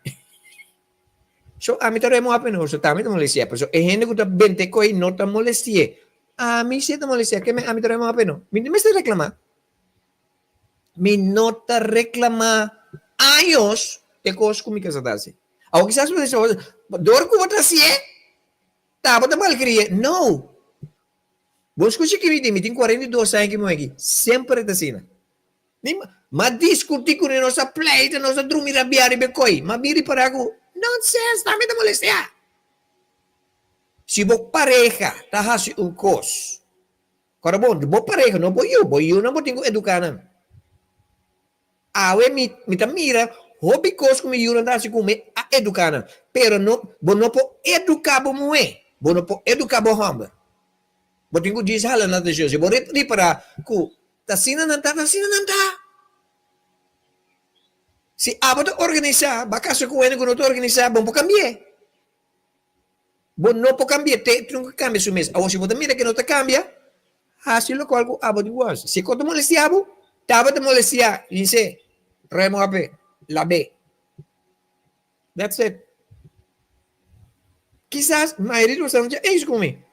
So, a mim também é apenas, so, também molestia, pero so, é gente que tá bem te coi, não tá molestia. A mim se tá molestia, que a mim também é apenas. Me está reclamar. Me nota reclamar anos de coisas como que se dá assim. Ao que se faz, dor que você se é, tá, bota mal queria. Não. Vos escutar que me tem 42 anos que me aqui, sempre tá assim. Mas discutir com nossa pleita, nossa dormir a biar e coi, mas biri para ako, nonsense, também tá molestia. Se vos pareja, tá hasi cos. Agora bom, vos pareja, não vou eu não vou ter que educar não. Awe me tá mira, hobby cos como eu não dá se comer a educar não. Pero não, vos não pode educar bo moe, vos não pode educar bo hamba. Vos tenho que dizer hala na deixa, se vos para ku, tá sina não tá. Se a bota organizar, bakaso ko ene ko não organizar, bom para cambiar. Bom não pode cambiar, tem que cambiar su mês. Agora se você mira que não te cambia, assim lo qual abo de was. Se quando molestiabo, tava de molestia, dice, remo ape, la B. That's it. Quizás maioria dos anos é isso comigo.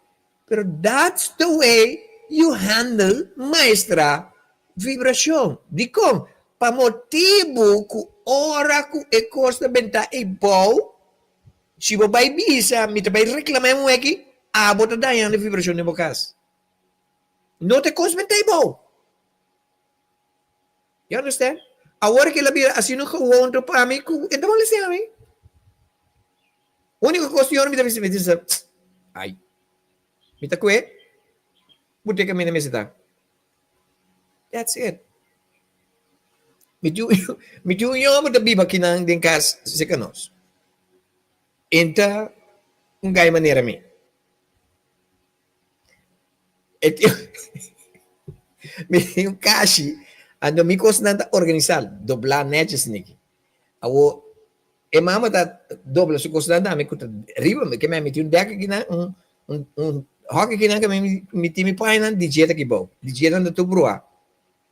Pero that's the way you handle maestra vibração. De como? Para motivo que ora que é costa benta e bom, se você vai bisa, me também reclamar um aqui, a bota daí a vibração de bocas. Não te costa benta e bom. You understand? Agora que ela vira assim no conto para mim, então vale ser a mim. Única questão me diz, ai, me tá coe, bote que me na mesa. That's it. Me tu yo mo da biba kinang din kas se kanos. Enta ngai maneira mi. Me um kashi ando mi kos nanta organizar doblar netes niki. Awo e mama tá dobla su kos nanta me kuta riba me que me meti um deck aqui na um hockey aqui na que me meti me pai na dieta que bom. Dieta na tu brua.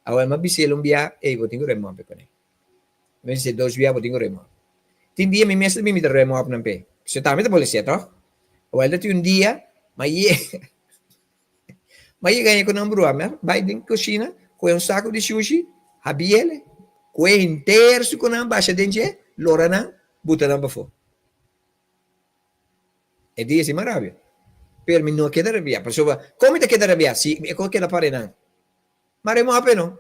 Awal mabisel umbia vou tenho remo ape kone. Mas se dois via vou tenho remo. Tin dia me mestre me remo ape nampe. Se tá me tá polícia, tá? Awal dati um dia, mas ganha com nambrua, né? Vai dentro cozinha, com um saco de sushi, habiele, com inteiro com nam baixa dentro, lorana, buta nam bafo. E dia se maravilha. Per me não queda rabia, pessoa, como te queda rabia? Se é com que ela pare não. Maremo ape no.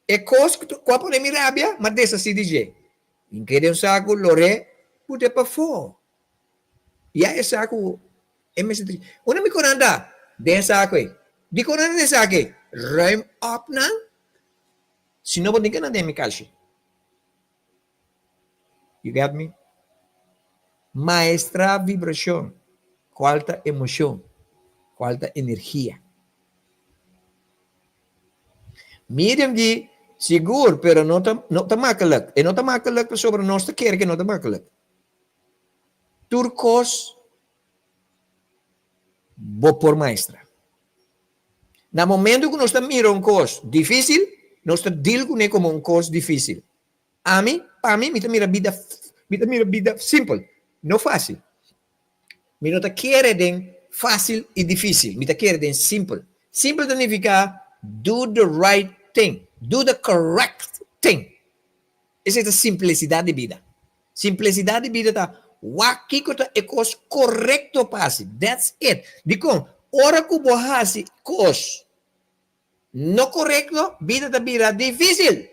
E cos quapo ne mi rabbia, ma dessa si dice. In che un sacco lore pute pa fo. Ya e sacco e me si una mi conanda den sacco e. Di conanda de sacco. Rhyme up na. Si no bodin kana de mi calci. You got me? Maestra vibración. Qualta emoción. Qualta energia. Medium de seguro, pero não tá makkelijk. E não tá makkelijk sobre nossa kerk, não tá makkelijk. Turcos, bo por maestra. Na momento que nós estamos mirando um curso difícil, nós estamos deal com ele como um curso difícil. Para mim, me mira vida simples, não fácil. Me não tá querendo fácil e difícil, me tá querendo simple. Simple significa do the right thing. Do the correct thing. Essa é a simplicidade de vida. Simplicidade de vida tá wakiko tá é coisa correto passe. That's it. Dico, ora que você coisa não correto, vida da vida difícil.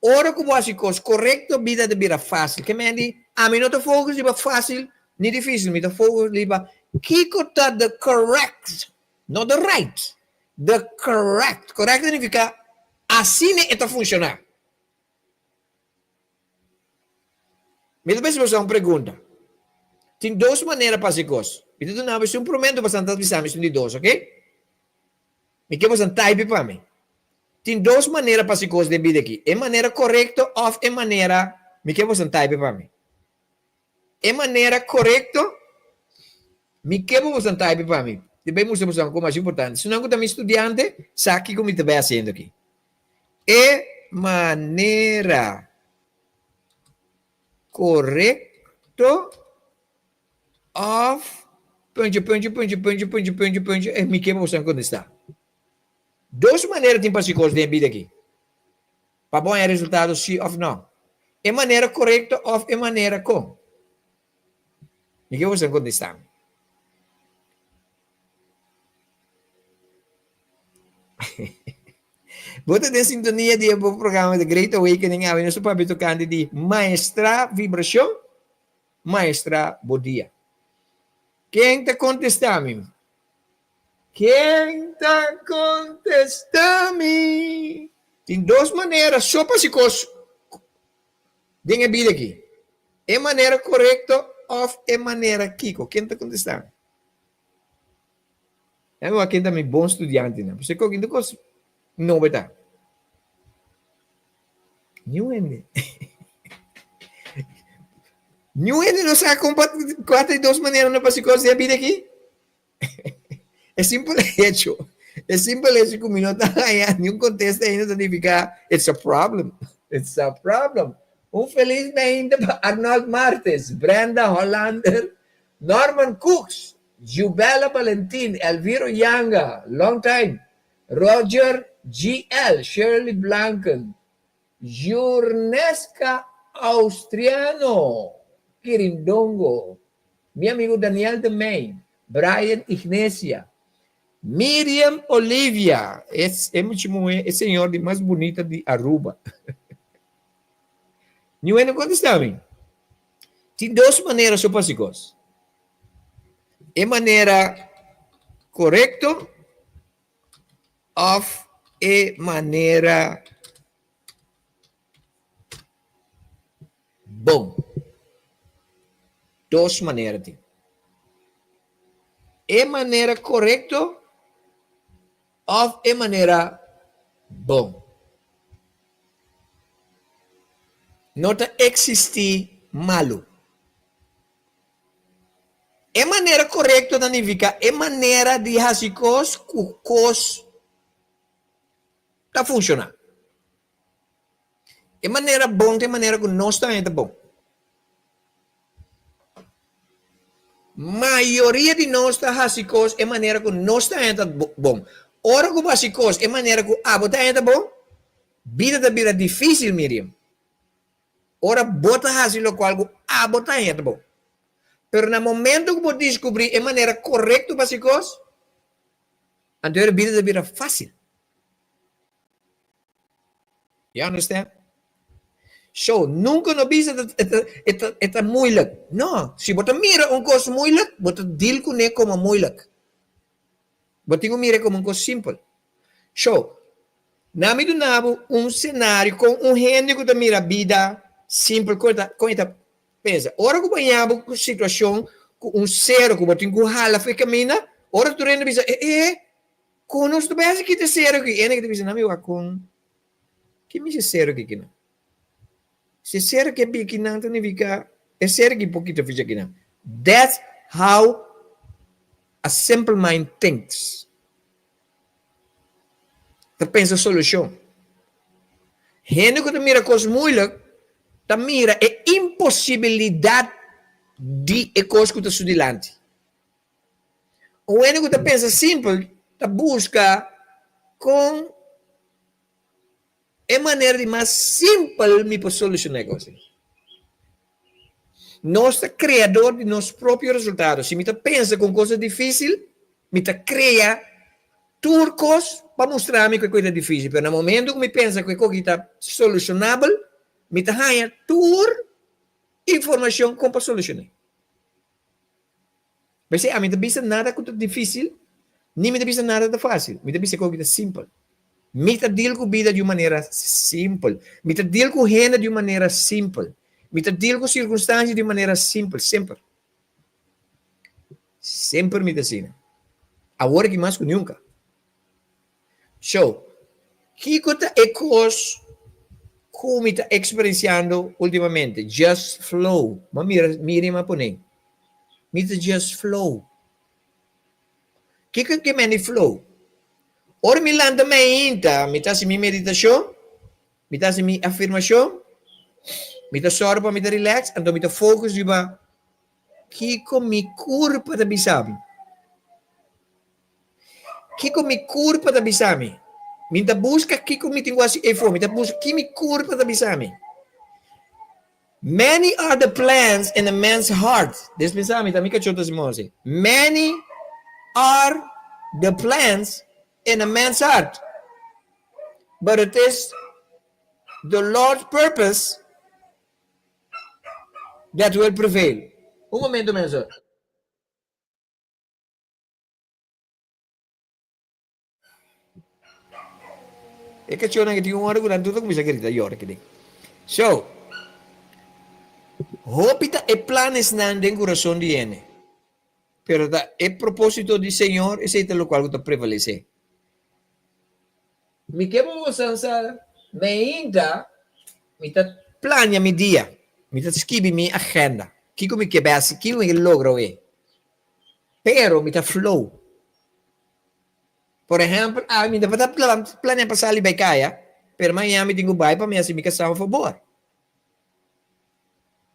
Ora que você coisa correto, vida da vida fácil. Que me diz, a mim não tá focus liba fácil, nem difícil, me tá focus liba kiko tá the correct, not the right. The correct. Correct significa assim está funcionar. Mas depois você uma pergunta. Tem duas maneiras para fazer coisas. Então, não, mas um prometo bastante avisamos de dois, ok? Me quer você type para mim. Tem duas maneiras para fazer coisas de vida aqui. É maneira correta ou é maneira... Me quer você type para mim. É maneira correta? Me quer você type para mim. Depois mostrar como mais importante. Se não, eu também estudante, sabe como está fazendo aqui. é maneira correto of me queima você contestar. Duas maneiras tem para se coisas de vida aqui. Para bom é resultado sim ou não. É maneira correta ou é maneira com. Me queima você contestar. Você tem sintonia de um programa de Great Awakening a nosso papel tocante de Maestra Vibração, Maestra Bodia. Quem está contestando? Quem está contestando? Tem duas maneiras, só para se coisa. Denha vida aqui. É maneira correta ou é maneira Kiko? Quem está contestando? É uma quem também bom estudante, né? Você que ainda coisa não vai estar. New Ende não sabe quatro e duas maneiras para se coisa de vida aqui? É simples hecho. É simples hecho que o minuto nenhum contexto ainda significa it's a problem. It's a problem. Feliz bem-vindo para Arnold Martes, Brenda Hollander, Norman Cooks, Jubela Valentin, Elviro Yanga, long time, Roger GL, Shirley Blanken, Jurnesca Austriano, Quirindongo, mi amigo Daniel de Main, Brian Ignacia, Miriam Olivia, esse senhor de mais bonita de Aruba. Não é no contestável. Tem duas maneiras básicas. É maneira correta ou é maneira bom. Duas maneiras. É maneira correta ou é maneira bom. Não existe malo. É maneira correta significa é maneira de fazer coisas está funcionando. É maneira bom, é maneira que não está ainda bom. Maioria de nós está fazendo coisas é maneira que não está ainda bom. Ora que faz coisas é maneira que está ainda bom. Vida da vida difícil, Miriam. Ora bota fazer o qual está ainda bom. Pero no momento que você descobrir a maneira correta para fazer coisas, então a vida da vida fácil. You understand? So, nunca não bisa é moeilijk. Não, se você mira coisa moeilijk, você deal com ele como moeilijk. Você tem que mirar como coisa simples. So, na minha nabo cenário com gente que mira a vida simples, coisa pensa. Ora que banhava com situação com zero que você tem que rala foi caminha, ora tu rende bisa conosco bem que te zero que ele que te bisa na minha com que me zero que não. Se ser que pequena significa é ser que pouquinho fica aqui não. That's how a simple mind thinks. Tá pensa solução. Gente que mira coisas moeiras, tá mira a impossibilidade de coisas que está delante. O gente que pensa simples, tá busca com é maneira de mais simples me para solucionar coisas. Nós é criador de nossos próprios resultados. Se me pensa com coisa difícil, me cria turcos para mostrar-me que é coisa difícil. Mas no momento que me pensa que é coisa está solucionável, me ganha tur informação como para solucionar. Mas se a mim não pensa nada que é difícil, nem me pensa nada de fácil. Me pensa que é coisa simples. Me deal com a vida de uma maneira simples. Me deal com gente de uma maneira simples. Me deal com circunstâncias de uma maneira simples. Sempre. Sempre me ensina. Agora que mais que nunca. So, que coisa é coisa que me está experienciando ultimamente? Just flow. Mas mire uma ponem. Me just flow. Que é flow? Ora me landa me inta, me tá se mi meditação, Me tá minha afirmação, me tá sorro para me tá relax, então me tá focus de ba, Kiko me curpa da bisami. Kiko me curpa da bisami. Me tá busca Kiko me tenho assim, me tá busca que me curpa da bisami. Many are the plans in a man's heart. This bisami tá me cachotas mose. Many are the plans in a man's heart. But it is the Lord's purpose that will prevail. Un momento, menso. E che c'è che ti muore con tutto come si chiede io che. So, hopita e planes nan den corazón di ene. Pero da e propósito di Señor es lo cual te prevalece. Mi que vamos a hacer me inda mi ta plania mi dia. Mi ta scrivi mi agenda. Kiko mi che basi, kiko mi logro Pero mi ta flow. Por ejemplo, mi dapat plan yang pasali bay kaya, pero Miami tengo bay pa mi asi mi kasama favor.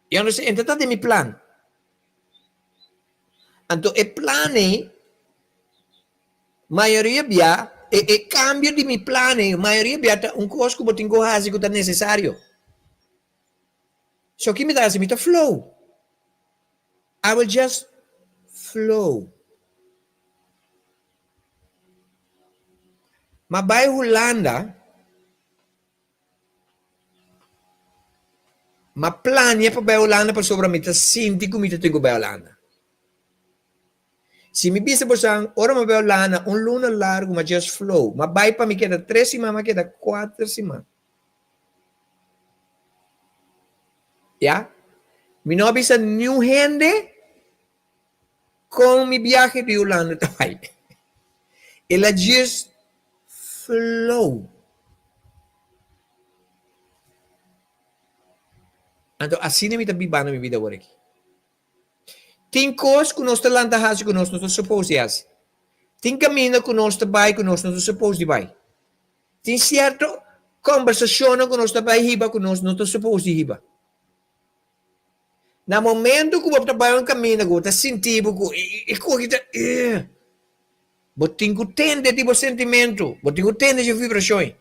You understand? Ito tadi mi plan. Anto e plane, maioria bia, e cambio di mi plane, maioria bia un costo que tengo hasi que tá necessário. So que me dá mi ta flow. I will just flow. Mabay Holanda, ma plania pa ba Holanda pa sobra mita sinti kumita tengo ba Holanda. Si mi bisa po sang, ora ma ba Holanda, un luna largo ma just flow. Mabay pa mi queda 3 semanas, ma queda 4 semanas. Ya? Mi no bisa new gente con mi viaje de Holanda também. Ela just flow. Então, assim é minha vida na minha vida agora aqui. Tem coisas que nós estamos lá que nós não estamos supostos a fazer. Tem caminho que nós estamos que nós não estamos supostos a fazer. Tem certa conversação que nós estamos a fazer que nós não estamos supostos a fazer. No momento que você está em caminho, você está sentindo que você tem que ter tipo sentimento, você tem que ter essa vibração.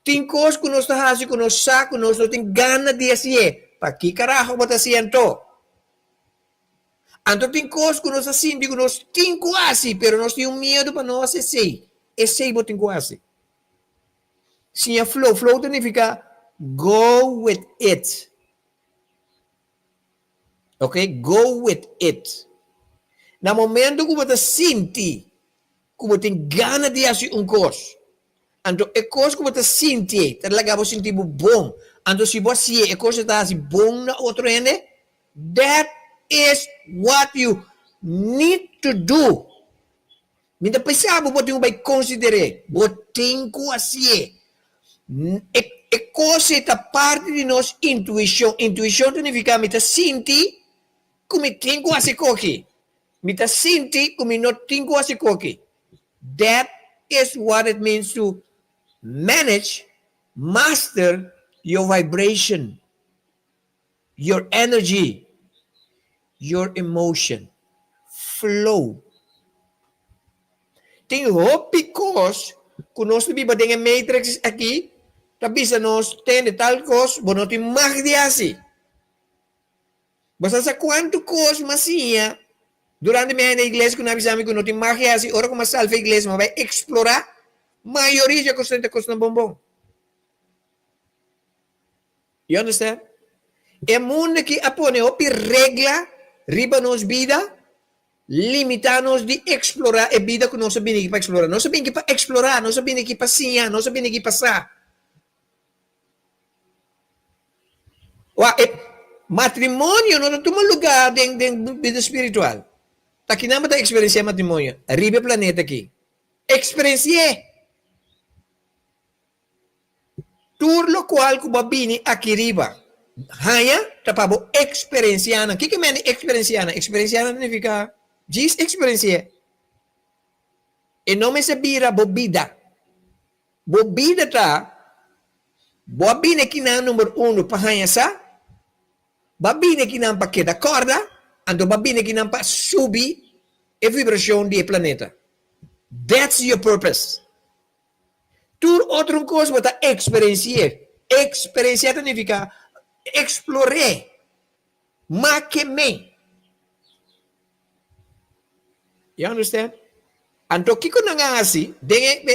Tem coisas que nós estamos fazendo, que nós sabemos, nós não temos ganas de fazer. Para que carajo você está fazendo? Então tem coisas que nós fazemos, que nós temos que fazer, mas nós temos medo para não fazer. Esse você tem que fazer. Sim, a flow. Flow significa go with it. Ok? Go with it. No momento que você sente que você tem ganas de fazer coisa, então a coisa que você sente, talaga você sentir bom. Então se você a coisa está assim bom na outra ende, that is what you need to do. Minta pensava você vai considerar, você tem que fazer. A coisa está parte de nossa intuição. Intuição significa que sente como tem que fazer coisa. Mita sinti kung não tem que fazer coisa. That is what it means to manage, master your vibration, your energy, your emotion, flow. Tem hópicos que nós vivemos em matrix aqui, tapi sa nós tem tal coisa, mas não tem mais de assim. Basta sa quanto coisa macia, durante minha igreja, que nós avisamos que não tem mais de assim, ora como salva a igreja, mas vai explorar, maioria já custa bombom. You understand? É mundo que apone opi regla, riba nos vida, limitar-nos de explorar a vida que nós sabemos aqui para explorar. Nós sabemos aqui para explorar, nós sabemos aqui para passear, nós sabemos aqui para passar. Matrimônio não toma lugar dentro vida espiritual. Aqui não está experienciar matrimônio. Arriba planeta aqui. Experienciar. Tudo lo qual que babini aqui riba. Hanya tapabo experienciar. O que é experienciar? Experienciar significa diz experienciar. E não me sabira bobida. Bobida tá Babine que na número 1 pahanha sa, babine que não para queda corda, ando babine que não para subir a vibração do planeta. That's your purpose. Tur outra coisa você experienciar. Experienciar significa explorar. Mais que me. You understand? Então, que quando não assim, tem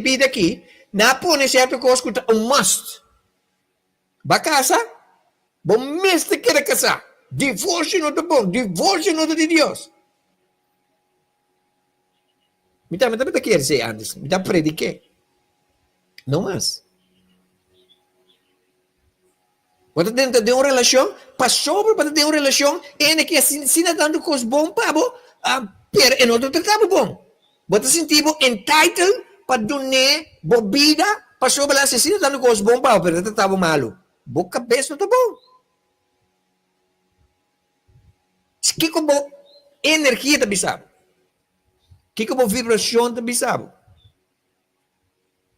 vida aqui, na põe certa coisa que é um must. Vai casar? Bom, mestre quer casar. Divórcio não é bom, divórcio não é de Deus. Me dá quer dizer antes, me dá prediquer. Não mais. Quando dentro de uma relação, passou para ter uma relação, é que assim dando coisas bom para pero em outro tratado bom. Você sentir entitled para dar bebida, passou para assim dando coisas bom para pero tratado malo. Boca cabeça não tá bom. Que como energia também sabe. Que como vibração também sabe.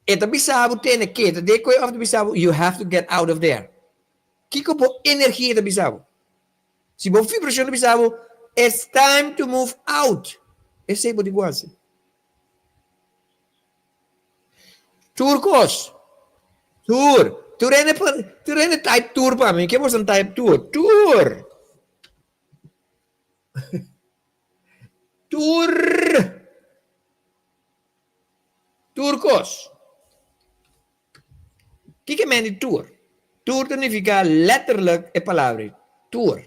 E também sabe tem que de coisa também sabe you have to get out of there. Que como energia também sabe. Se você vibração também sabe, it's time to move out. Esse é o negócio. Turcos. Tur é type tour para mim. Que é um type tour? Turcos. O que é mean tour? Tour significa letterlijk a palavra. Tour.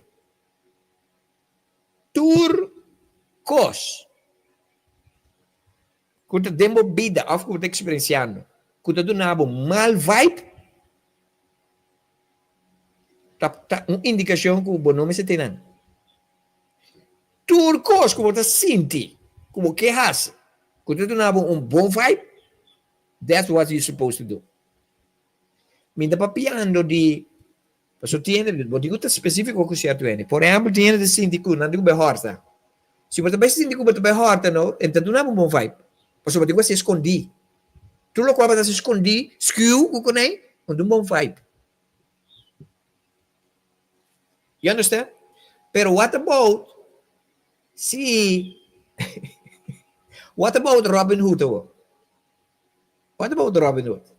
Turcos. Quando demo vida, of quando experienciando. Quando tu nabo mal vibe, tá uma indicação que o bom nome se tem. Turcos, como tu sente, como que has. Quando tu nabo bom vibe, that's what you're supposed to do. Minta papiando di passo tiene digo tá específico que certo é. Por exemplo, tiene de síndico, não digo behorta. Se você vai síndico para behorta, não, então não é um bom vibe. Passo você digo se escondi. Tu lo qual vai se escondi, skew o conei, um bom vibe. You understand? Pero what about what about Robin Hood? What about Robin Hood?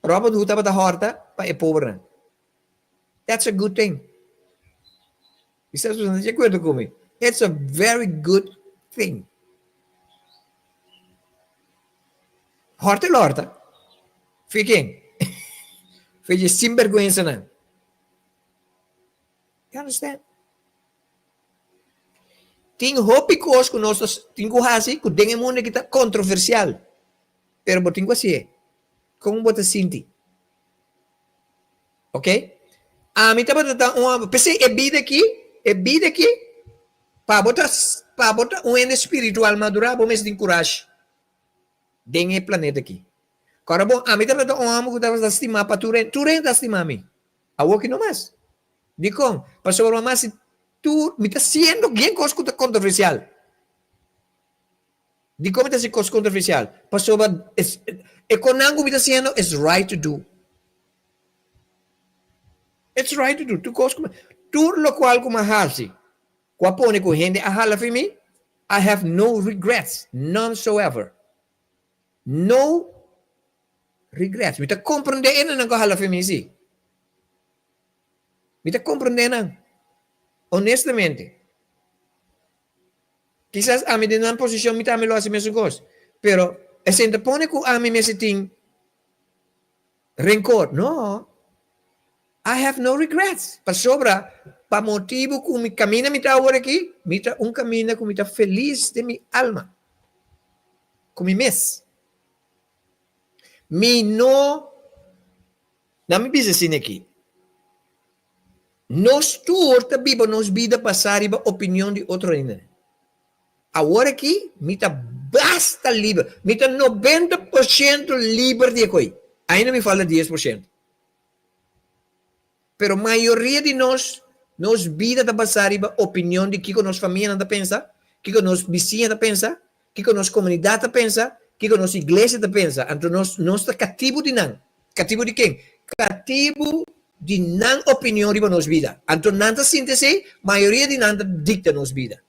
Robin Hood para horta para é pobre. That's a good thing. Estás de acordo comigo? It's a very good thing. Horta. Fiquem. Fiquem sem vergonha, não. You understand? Tem hopi coisas que nós temos assim, que tem mundo que está controversial. Pero eu tenho assim. Como você sente? Ok? A mim tá uma pensei é vida aqui, para botar um ente espiritual madurar, bom mesmo tem coragem. Dengue planeta aqui. Agora bom, a mim tá um amo que tá estimar para tu tá estimar a mim. A que não mais. Digo, passou uma mais tu me tá sendo alguém coisa controversial. Digo, me tá sendo coisa controversial. Passou econômico me está dizendo, it's right to do. It's right to do. Tu lo qual como hasi. Quapone ko hindi ahala for me, I have no regrets. None so ever. No regrets. Me está compreendendo ng kahala for me, si. Me está compreendendo. Honestamente. Quizás a mim de uma posição me está me lo hace mesmo gosto. Pero se interpone com a mim esse ting rencor. No. I have no regrets. Para sobra, para motivo que me camina me está agora aqui, me está caminho que me está feliz de minha alma. Com mi mes. Me não me pisa assim aqui. Nós turta viva nos vida passar a opinião de outro ainda. Agora aqui, me está basta livre. Me está 90% livre de coisa. Ainda me fala 10%. Pero a maioria de nós vida da passar a opinião de que a nossa família anda pensa, que a nossa vizinha anda pensa, que a nossa comunidade pensa, que a nossa igreja pensa. Então nós está cativo de não. Cativo de quem? Cativo de não opinião de nos vida. Então, nanta síntese, maioria de nanta dicta nos vida.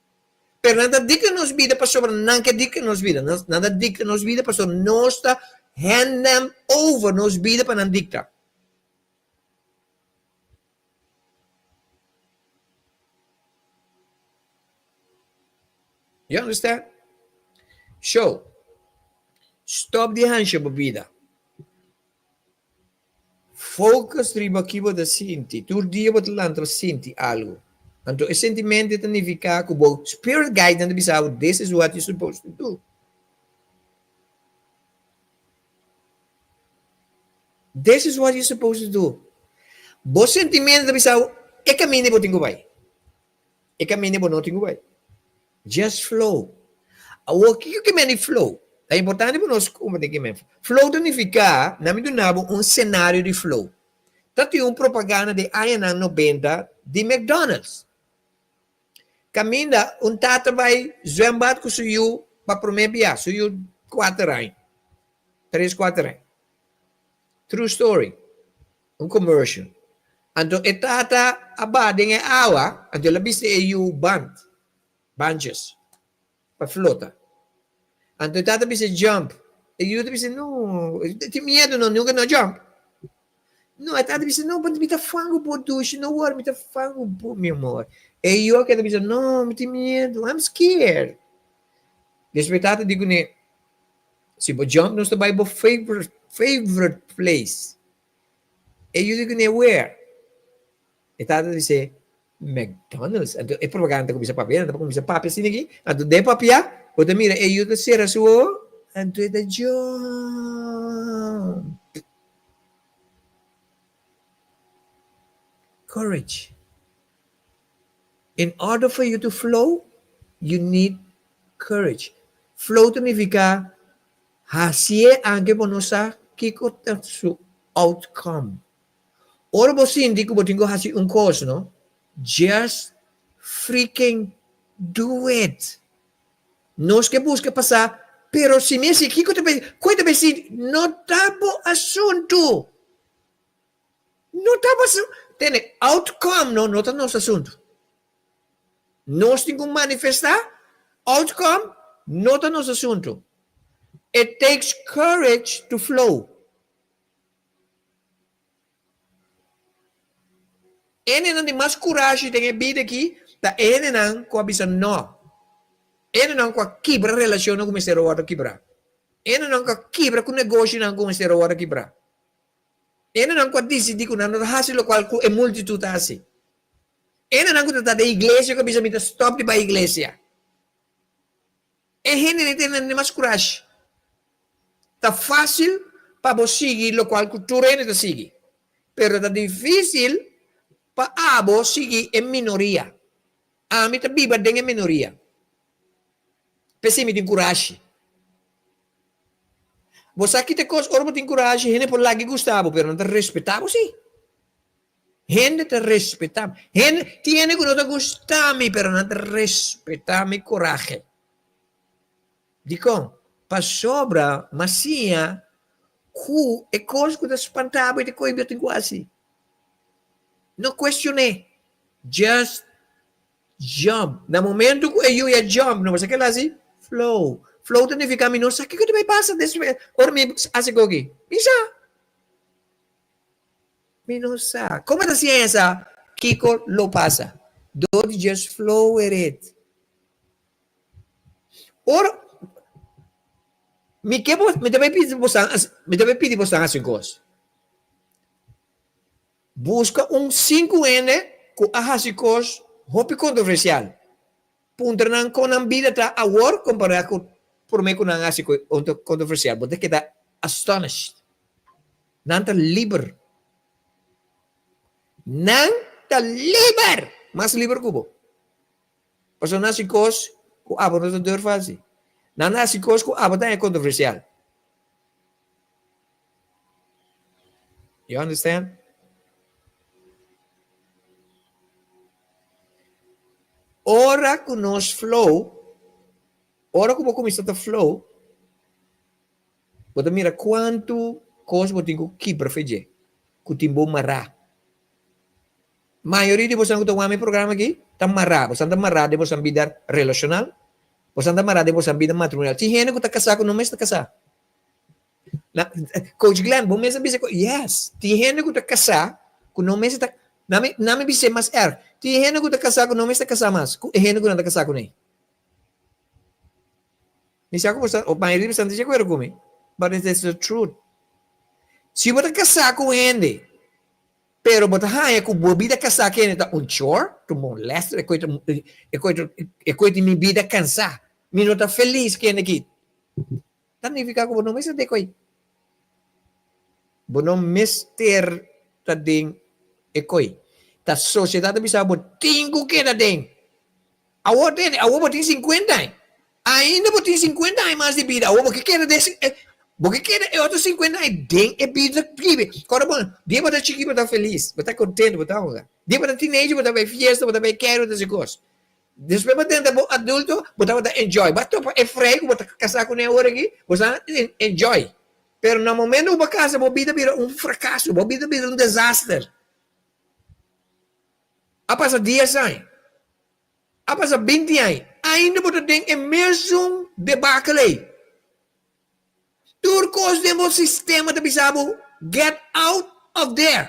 Pero nanta dicta nos vida para sobre não que dicta nos vida. Nanta dicta nos vida para sobre nós está hand them over nos vida para não dicta. You understand? So, stop the handshake of vida. Focus riba kibo da sinti. Tur dia bot lantro sinti algo. Anto e sentimento significa kubo spirit guide na bisaw, this is what you're supposed to do. This is what you're supposed to do. Bo sentimento da bisaw, e caminho bo tingo bay. E caminho bo no tingo bay. Just flow. O que que meni flow? É importante para nós como tem que men. Flow significa, na minha nabo, cenário de flow. Tanto propaganda de anos 90 de McDonald's. Caminda, tata vai zwembad com suyo para promebia, suyo 4 anos. 3, 4 anos. True story. Commercial. Então, tata abad ng awa, então labis de bunches, para flota. Então, tata bisa jump. E eu bisa, no, tem medo, não, nunca não jump. Não, tata bisa, não, mas me tá fango por duche, não, me tá fango por meu amor. E eu que bisa, não, me tem medo, I'm scared. Despertado, digo, né, se você jump, nós vai para favorite place. E eu digo, né, where? E tata bisa, McDonald's. Então, é propaganda que bisa papel, não bisa papel assim aqui. Então, de papel, você mira, e eu te será sua, então é da jump. Courage. In order for you to flow, you need courage. Flow significa hasie anche bonosa kiko su outcome. Ora você indica que você hasi course, no? Just freaking do it. Nós que busca passar, pero se me se kiko te coita se não tabo assunto. Não tabo assunto. Tem outcome, não tá nosso assunto. Nós temos que manifestar outcome, não tá nosso assunto. It takes courage to flow. Ele não tem mais coragem de vida aqui, tá? Ele não com a visão não. Ele não com a quebra relação com o ser outro quebrar. Ele não com a quebra com o negócio não com o ser outro quebrar. Ele não com a decidir com não hasil lo qual é multitude assim. Ele não com a da igreja que bisa mita stop de ba igreja. Ele não tem mais coragem. Tá fácil para você seguir lo qual cultura ele tá seguir. Pero tá difícil para abo seguir em minoria. A mim tá biba dengan minoria. Pesi me tem coragem. Você aqui tem coisa, ora tem coragem, gente por lagi gustavo, pero não te respeitavo, sim. Gente te respeitava. Gente tiene que não te gustami, pero não te respeitami coragem. Dico, pa sobra, masia, cu e coisa que te espantava e te coibia tem quase. Não questionei. Just jump. No momento que eu ia jump, não você quer lá assim? Flow. Flow significa não sabe o que vai passar desse or me hace gogi. Bisa. Não sabe. Como é a ciência? Kiko lo passa. Don't just flow with it. Or me também pedir você assim coisa. Busca 5N com a hasicos hopi controversial. Punta nang con ang vida ta award comparado com por me con ang hasico controversial. Bote kita astonished. Nanta liber. Nanta liber. Mas liber kubo. Paso nasikos ko abo no deur fasi. Nana nasikos ko abo ta controversial. You understand? Ora que nós flow, ora como começa a flow, você mira quanto coisa que tem que para fazer. Que tem que marrar. Maioria de vocês que estão no programa aqui, está marrado. Você está marrado de você vida relacional. Você está marrado de você vida matrimonial. Se gente que está casado, não está casado. Coach Glenn, bom mesmo dizer, yes. Se gente que está casado, que não está não me dizer mais Se gente que está casado, não está casado mais. E gente que não está casado com ele. Me sabe como o maioria de vocês está de acordo comigo. But it's the truth. Se você está casado com gente, pero bota haya ku bobida casar que está um chore, tu molesta, é coisa minha vida cansar. Me não está feliz que aqui. Significa que não me sente coi. Não mister tá ding é coi. Ta sociedade bisa bo tingo que tá ding. Awo tem 50 anos. Ainda bo tem 50 anos mais de vida. Awo que quer desse porque quer outros 50 anos ding é vida prive. Quando bom, dia botar chiquinho botar feliz, botar contente, botar algo. Dia botar teenager, botar vai fiesta, botar vai quero desse coisa. Depois botar adulto, botar enjoy. Botar é freio, botar casar com ele agora aqui, botar enjoy. Pero no momento uma casa, a vida vira um fracasso, a vida vira um desastre. A passar 10 anos, a passar 20 anos, ainda botar tem é mesmo debacle. Turcos demo sistema de bisabo get out of there.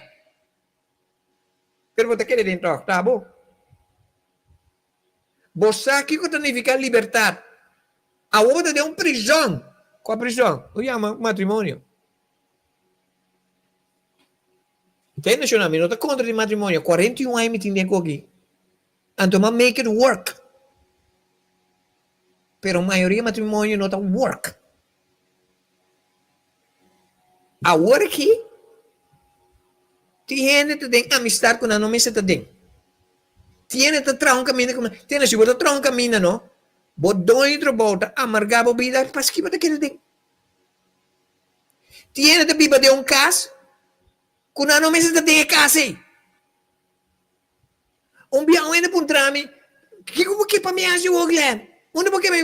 Pero você quer dentro, tá bom? Você aqui que significa liberdade. A outra de uma prisão. Qual a prisão? O chama matrimônio. Tem nacionalmente, não está contra de matrimônio. 41 anos me tem aqui. Então, make it work. Pero a maioria matrimônio não está work. Agora aqui, tem gente que tem amistade com a não me se tem. Tem gente que traz um caminho, tem gente que traz um caminho, não? Bot dois trabota, amargar a vida, para que você quer ter. Tem gente que vive de um caso, com a não me se tem casa. Bião ainda por trame, que para me ajudar, Glenn? Onde porque me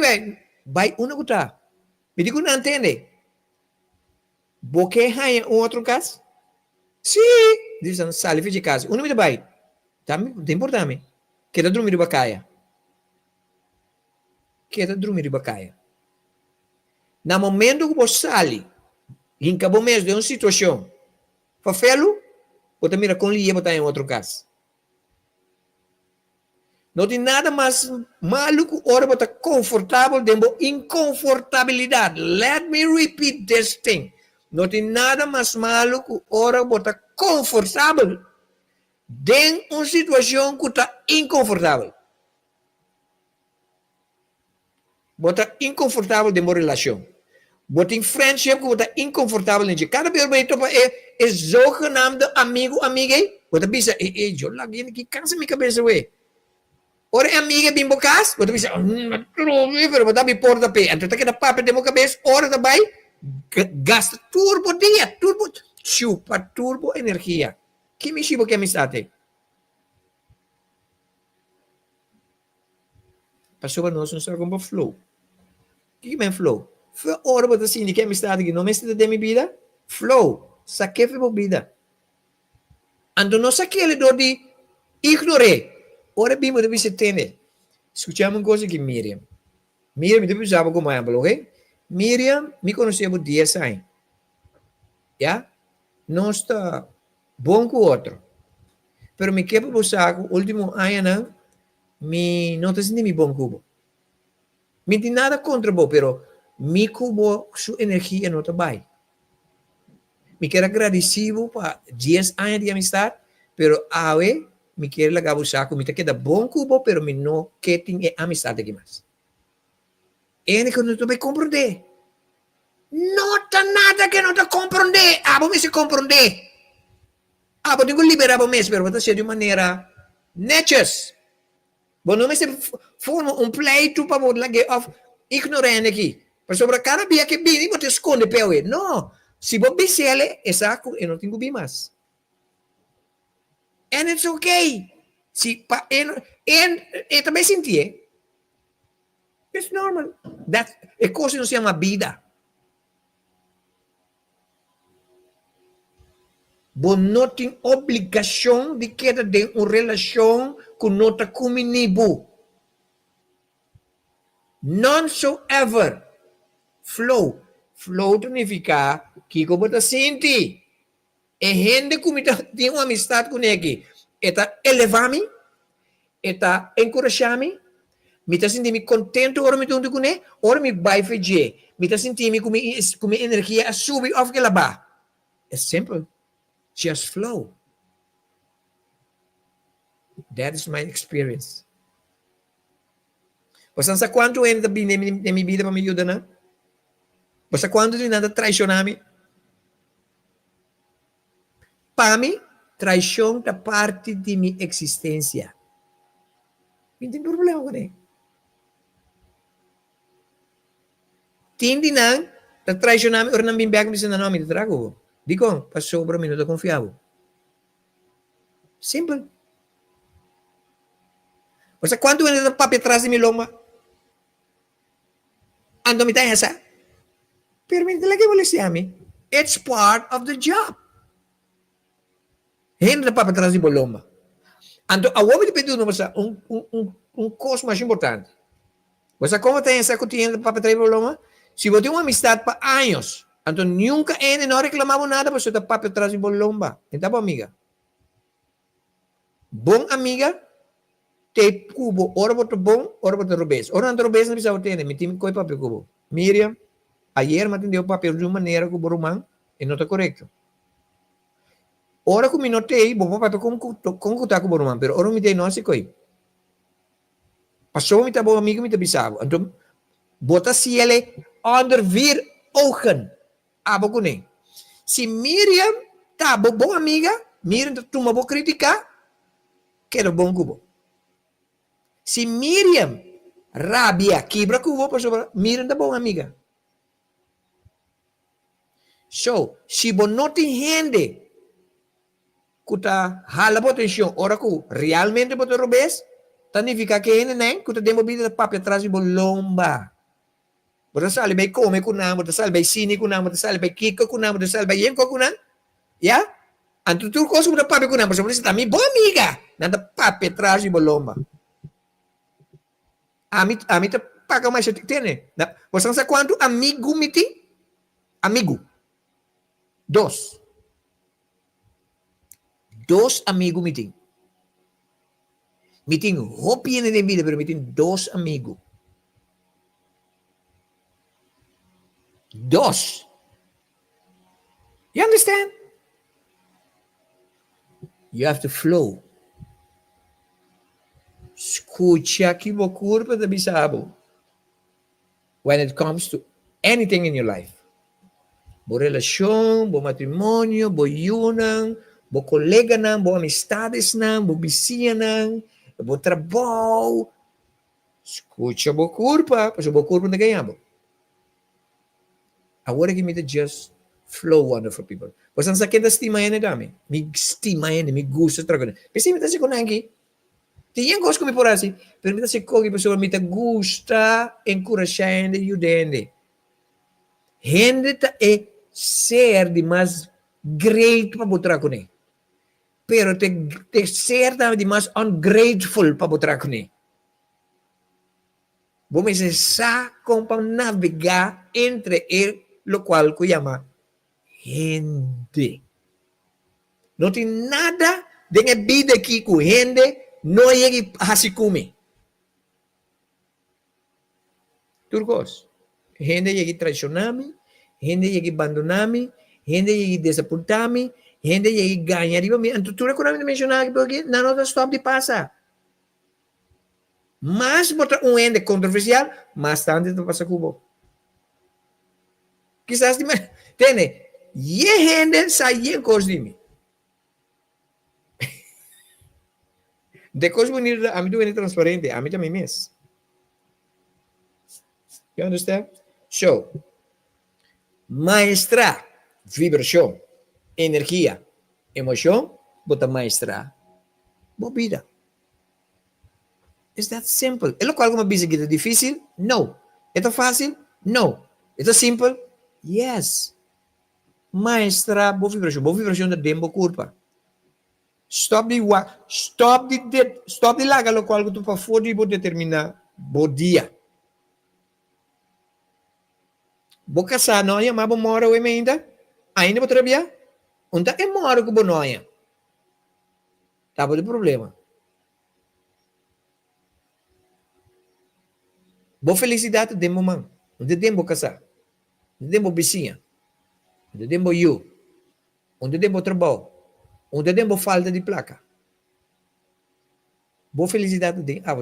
vai, onde que tá? Me digo, não entende. Porque há outro caso? Sim. Dizem, sale de casa. Onde me vai? Tem importante. Queda dormir de bacaia. Queda dormir de bacaia. No momento que você sai, em cabo mês de uma situação, fafelo, você mira com ele e botar em outro caso. Não tem nada mais maluco, ora você confortável, dentro inconfortabilidade. Let me repeat this thing. Não tem nada mais maluco, ora você confortável, dentro de uma situação que está inconfortável. Você está inconfortável dentro de uma relação. Você tem friendship que você está inconfortável. Cada vez que você é zogenaamde amiga, você pensa, eu lagi aqui, cansa minha cabeça, ué. Ora amiga bimbo cas, você pensa, pero você me porta pé. Então tá que da papo de minha cabeça, ora também, gasta turbo dia, chupa turbo energia. Que me chibo que amistade? Passou para nós, não sabe como flow. O que é flow? Foi hora para assim, que amistade que não me está de minha vida? Flow. Saquei para minha vida. Então não saquei ele de ignorar. Ora bem, você deve entender. Escutamos uma coisa que Miriam me deve como é, ok? Miriam me conhecia por 10 anos. Já? Não está bom com o outro. Pero me quebra o saco, último ano, não está sentindo bom com o. Me tem nada contra o, pero me cubo sua energia não está bem. Me quero agradecido para 10 anos de amistade, pero awe me quero largar o saco, me queda bom cubo, pero me não quer ter amistade aqui mais. É que não estou compreender. Não está nada que não está compreender. Vamos se compreender. Vou ter que liberar o mês, pero vou ser de maneira netas. Vou não me se forma pleito para vou largar ignorando aqui. Para sobre cada dia que vem, vou te esconder para ele. Não. Se vou bisele, é saco, eu não tenho que vir mais. And it's okay. Se eu também senti. It's normal. É coisa que não se chama vida. Bo não tem obrigação de quedar em uma relação com nota comunibo. None so ever. Flow. Flow significa que como você sente. E gente que tem uma amistade com ele. Eta elevar-me. Eta encorajar-me. Me está sentindo contento ora me tunto com ele. Ora me vai fazer. Me está sentindo com minha energia a subir ou que lá ba. É simples. Just flow. That is my experience. Você sabe quanto ainda na minha vida para me ajudar, não? Você quanto ainda traicionar-me? Para mim, traição é parte de minha existência. Não tem problema com ele. Tindi não, tá traicionar-me, ora não me bem me dizendo, não, me trago. Digo, passou para mim, não estou confiável. Simple. Você quanto ainda papi atrás de minha loma? Ando me tem essa? Permite lagi boleh siami. It's part of the job. Hindi na papatrás de boloma. Ando, awo me pediu numa coisa mais importante. Você como tem essa cotinha de papatrás de boloma? Se você tem uma amistade para anos, então nunca ainda não reclamava nada para você ter papatrás de boloma. Então, boa amiga. Bom amiga, te cubo, ora boto bom, ora boto rubês. Ora não rubês não precisa ter, me time coi papel cubo. Miriam, ayer me atendeu o papel de uma maneira que o romano e não está correto. Ora que me notei, bom papel como tá com o romano, pero ora me dei não se coi. Passou me tá bom amigo me tá bisavo. Então, bota se ele onder vier ogen. Abo com ele. Se Miriam tá bom amiga, Miriam tu uma boa crítica, quero bom cubo. Se Miriam rabia, quebra cubo, Miriam tá bom amiga. So, se você não tem gente que está jalando atenção, ora que realmente você roubes, significa que ele não está dando vida de papo atrás de lomba. Você sabe bem como com nada, você sabe bem cine com nada, você sabe bem kiko com nada, você sabe bem yenko com nada, ya? Anto tudo coisa que papo com nada, você está minha boa amiga, nada papo atrás de lomba. A mim tá paga mais que tem, né? Você sabe quanto amigo me tem? Amigo. Dos amigos me tem. Me tem hopi na vida, pero me tem dos amigos. Dos. You understand? You have to flow. Escucha que vo curva da bisabo. When it comes to anything in your life. Bo relasyon, bo matrimonyo, bo yunang, bo kolega nang, bo amistades nang, bo bisiya nang, bo trabaho. Escucha bo curva, kasi bo curva na ganyan bo. Agora que me just flow wonderful people. Pois ang sakit na estima yan na dami. Me estima yan, me gusto trago na. Kasi me tasi ko nangi. Tiyan ko ko me por así, pero me tasi ko que pessoa me gusta encorajar e ayudar. Gente é ser de mais great para botar com ele. Pero te ser de mais ungrateful para botar com ele. Vamos necessitar como navegar entre ele, lo cual que chama gente. Não tem nada de vida aqui com gente, não é que assim come. Turcos. Gente que traicionar-me, gente que abandonar-me, gente que desapontar-me, gente que ganhar de mim. Então, tu reconhece mencionar que não nota stop de passa. Mas botar ende controversial, mais tarde tu passa cubo. Quizás de mais, tene, e gente sai coisa de mim. De coisa bonita, a mim tu é transparente, a mim também mesmo. You understand? So, maestra, vibração, energia, emoção, bota maestra, boa vida. It's that simple. É lo qual como bisa kita difícil? No. Ito fácil? No. Ito simple? Yes. Maestra, boa vibração da dembo curva. Stop de laga lo qual tu pa fodi bo determinar bo dia. Bo casar noia, mas bo mora o ainda. Ainda bo trabalhar? Onde é mora com bo noia? Tá bo de problema. Bo felicidade de mamãe. Onde dembo casar. Onde dembo vizinha. Onde dembo you. Onde dembo trabalho. Onde dembo falta de placa. Boa felicidade de avô,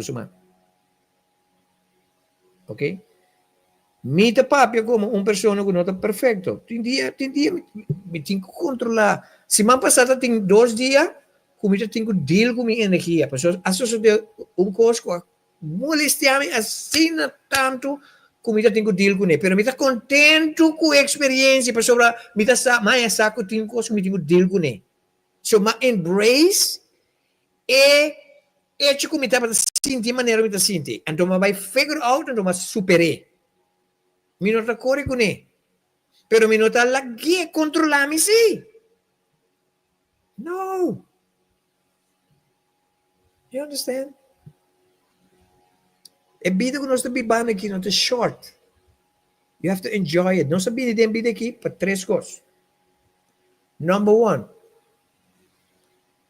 ok? Mita papi como uma pessoa que não está perfeito. Tem dia, me tenho que controlar. Semana passada tem 2 dias, comigo tenho que deal com minha energia. Pessoas, associam coisa que molesta-me assim tanto, comigo tenho que deal com ele. Pero me está contento com a experiência, pessoa, me está mais saco, tenho coisa que me tenho que deal com ele. So, ma embrace e hecho como me está sentir maneira me está sentir. Então, ma vai figure out, então, ma superei. Mi não está corre com ele. Pero mi não está lá que controlar-me, sim. No. You understand? A vida que nós estamos vivendo aqui não é short. You have to enjoy it. Nós estamos vivendo aqui para 3 coisas. Number 1.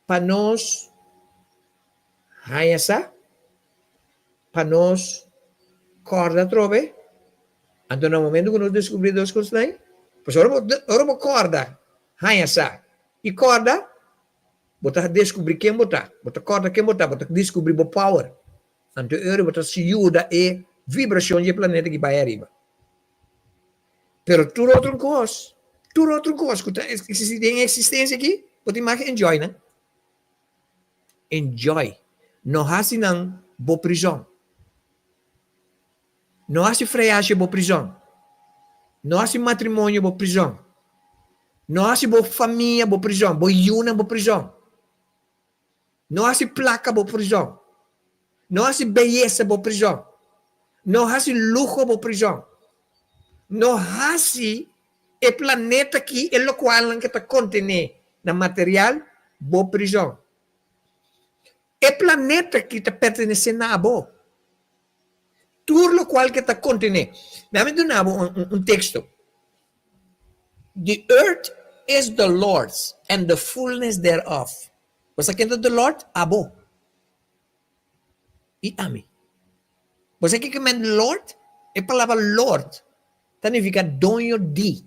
Para nós hayasa, para nós corda trove. Então, no momento que nós descobrimos 2 coisas, né? Pois agora corda, hayasa. E corda, botar descobrir quem botar. Botar corda quem botar, botar descobrir o power. Então, eu botar se ajuda e vibração do planeta que vai arriba. Pero tudo outro coisa que tem existência aqui, você mais enjoy, né? Enjoy. Não há senão boa prisão. Não há freagem boa prisão. Não há matrimônio boa prisão. Não há boa família boa prisão. Boa yuna boa prisão. Não há placa boa prisão. Não há beleza boa prisão. Não há luxo boa prisão. Não há o planeta aqui, o qual que está contendo na material boa prisão. O planeta que está pertencendo a boa. Tudo o qual que está contendo. Dá-me um texto. The earth is the Lord's and the fullness thereof. Você quer the Lord? Abo. E ame. Você quer que me Lord? A palavra Lord significa dono de.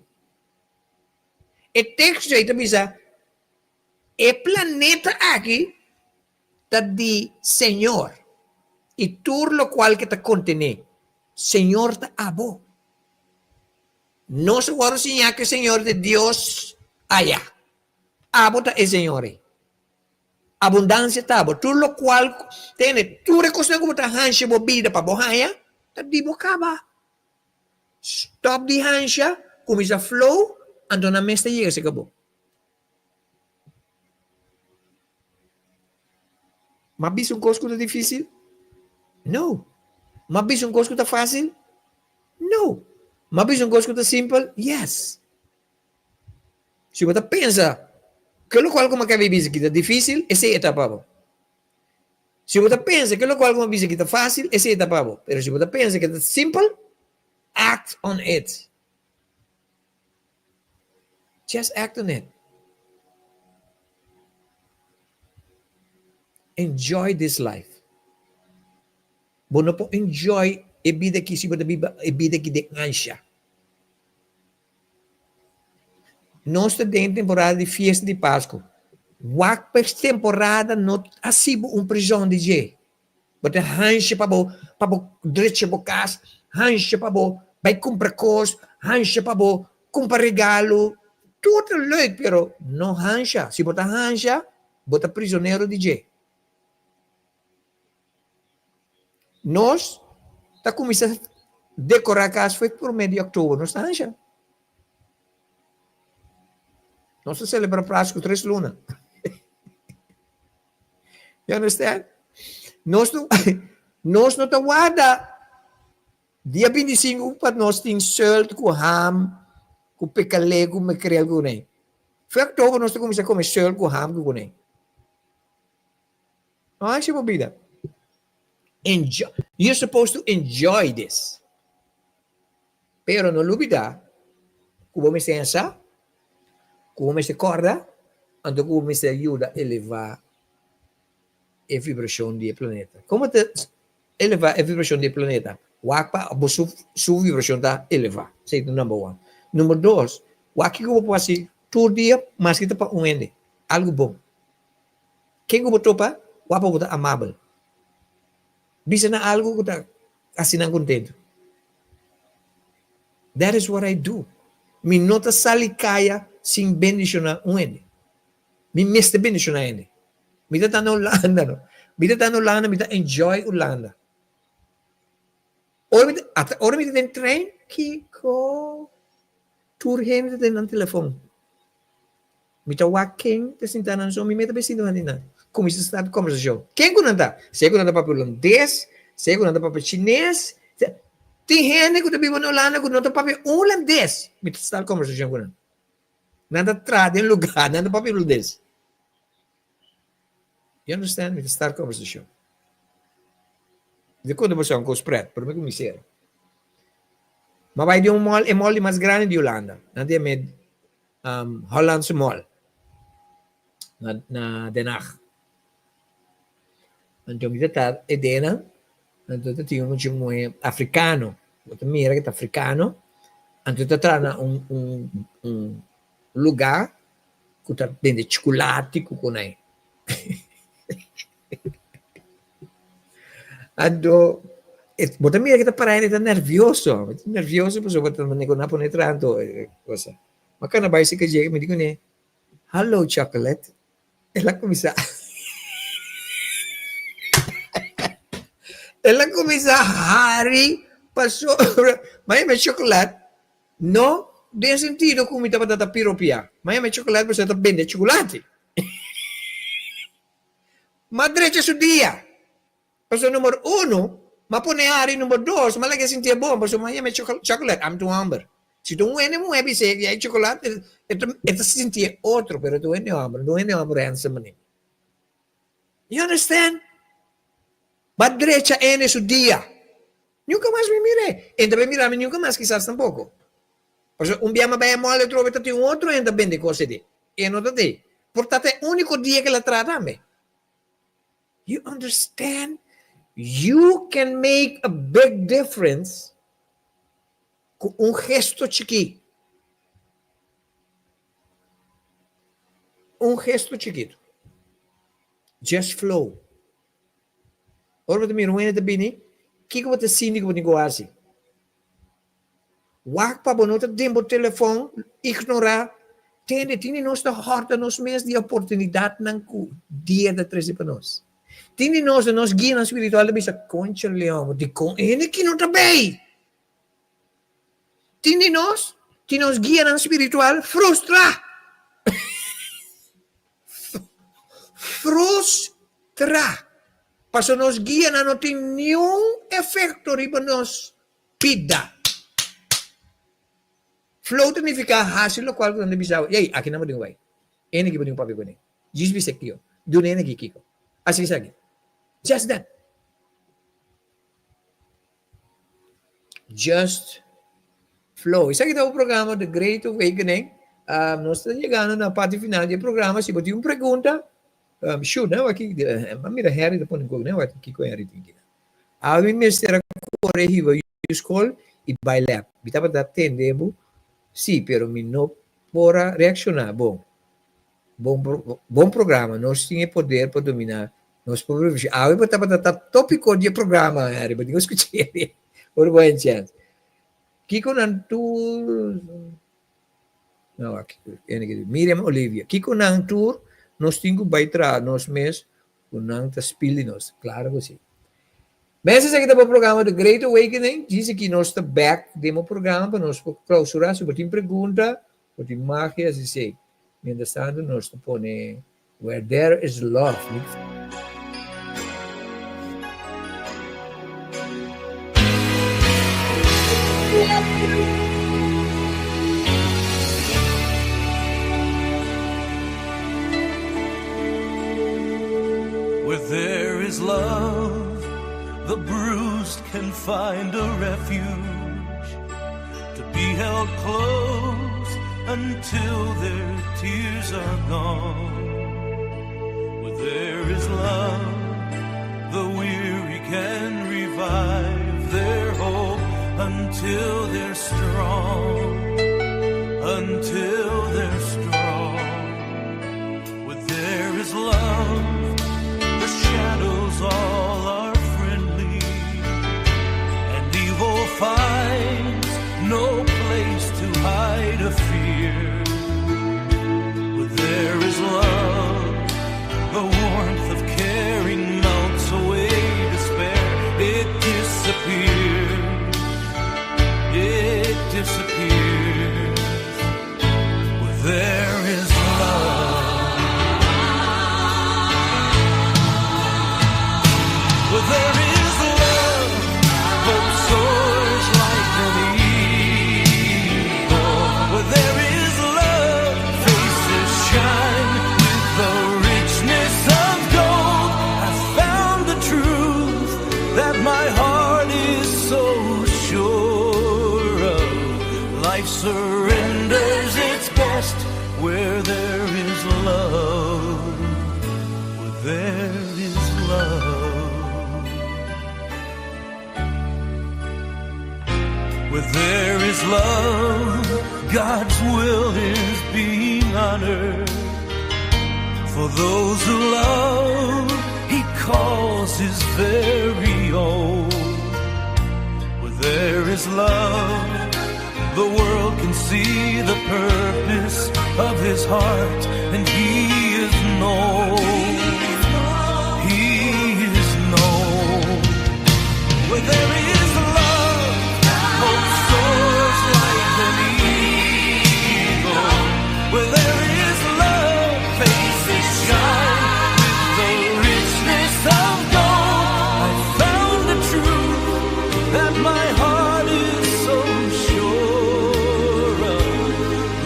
O texto aí também diz, o planeta aqui está de Senhor. E tudo o qual que está contendo. Senhor está abo. Não se pode ensinar que o Senhor de Deus allá. Abo está o Senhor. Abundância está abo. Tudo o qual tem. Tudo que você está hancha a vida para borrar, está de bocaba. Stop de hancha, começa a flow, então na mesa chega se acabou. Mas bisa coisa que é difícil? Não. Mas bisa coisa que é fácil? Não. Mas bisa coisa que é simples? Yes. Se você pensa que o qual como que é bisa é difícil, essa é a etapa. Se você pensa que o qual como bisa é fácil, essa é a etapa. Mas se você pensa que é simples, act on it. Just act on it. Enjoy this life. Bono po enjoy a vida que se você vive a vida que de ansia. Nós estamos em temporada de festa de Páscoa. Wak temporada não assim prisão de G. Você ansia para direito para casa, ansia para vai comprar coisas, ansia para comprar regalo, tudo leuk, pero não ansia. Se você ansia, você prisioneiro de G. Nós está começando a decorar a casa foi por meio de outubro, nós estamos já. Nós celebramos Páscoa 3 lunas. You understand? Nós não está guarda. Dia 25 para nós tem salt com ham, com pecalego, me creu com nem. Foi a que nós começamos a comer sol com ham com nem. Não acha bobida? Enjoy. You're supposed to enjoy this. Pero não olvida, como me sensa, como me se corda, então como me se ajuda a elevar a vibração do planeta. Como te elevar a vibração do planeta? Wakpa, sua vibração está elevada. Isso é o number one. Número dois, waki como pode ser todo dia, mas kita para ende. Algo bom. Quem como topa, wapa kita amável. Bisa na algo kita assinan contento. That is what I do. Mi nota salikaya sin bendicionar ende. Mi meste bendicionar ende. Mi ta na Holanda no. Mi ta na Holanda, mi ta enjoy Holanda. Ora mi ten trein, Kiko. Tour heen met een telefoon. Met een waking, te sinta na so, mi meta besido hanina. Como isso está conversação. Quem conta? Se conta para holandês, se conta para chinês. Tem gente que vive na Holanda que conta para holandês. Mit está conversação com. Nada trade em lugar, nada para holandês. You understand? Mit está conversação. De quando você com spread, por mim misera. Mas vai de mall mais grande de Holanda. Nanti met Hollandse mall. Na Den Haag. Então, kita tá edena, então tinha um africano, outra mira que tá africano, então tá na lugar que tá vende chocolate com aí. Então, bota mira que tá parando, tá nervioso, porque bota manego na penetrando coisa. Mas quando vai se que chega, me digo né, hello chocolate, ela começa ela começa a hari, passou, mas chocolate, não tem sentido como está para dar piropia. Mas chocolate você está vende chocolate. Mas direito é dia. Passou número 1, mas põe hari número 2, mas lagi sentia bom, passou mas chocolate, I'm too hungry. Se tu não é bise, e aí chocolate, это sentia outro, pero tu não é hambre essa maneira. You understand? Mas derecha é su dia. Nunca mais me mirei. Ainda me mirar, nunca mais quizás tampouco. Porque dia me vai mal, eu trovo que tem outro ainda bem de coisa de. E não tem. Portanto, é o único dia que ela trata me. You understand? You can make a big difference com gesto chiquito. Gesto chiquito. Just flow. Ora me ruim de bini, que você sini que você gosta. Wak pa bonota tempo telefone, ignorar, tem nossa horta nos mês de oportunidade não dia da 13 para nós. Tem nós guia espiritual bisa concha leão, de com ele que não está bem. Tem nós guia espiritual frustra. Frustra. Paso nos guia não tem nenhum efeito riba nos vida. Flow significa hasil lo qual quando bisa, yay, aqui não podem vai. Ene que podem papi ko ni. Jis bisekio. Dune ene kiko. Assim sabe. Just that. Just flow. Isso aqui é o programa The Great Awakening. Nós estamos chegando na parte final do programa. Se você tem uma pergunta, shoot, não? Aqui, mira, Harry, depois não né? Aqui com Harry tem que. A mim me será corrigido a escola e bailar. Bitava da tendebo. Sim, pero me não pora reaccionar. Bom programa. Nós tínhamos poder para dominar. Nós podemos. Eu estava da tópico de programa, Harry, mas eu escutei. Por boa chance. Kiko Nantur. Não, aqui. Miriam Olivia. Kiko Nantur. Nós temos que entrar nos meses com nanta spilinos. Claro que sim. Mas esse aqui é o programa do Great Awakening. Diz que nós estamos back demo programa para nós clausurar. Se você tem pergunta, se tem magia, se sei. Mientras tanto, nós estamos pondo Where There Is Love. can find a refuge, to be held close until their tears are gone. Where there is love, the weary can revive their hope until they're strong, until they're strong. Where there is love, the shadows all are friendly, and evil finds no place to hide a fear. Where there is love, the warmth of caring melts away despair. It disappears, it disappears. Where there is love, where there is love, hope soars like an eagle. Where there is love, faces shine with the richness of gold. I found the truth that my heart is so sure of. Life surrenders its best where there is love, where there is love. Where there is love, God's will is being honored. For those who love, He calls His very own. Where there is love, the world can see the purpose of His heart, and He is known. He is known. Where there is love, hope soars like an eagle. Where there is love, faces shine with the richness of gold. I found the truth that my heart is so sure of.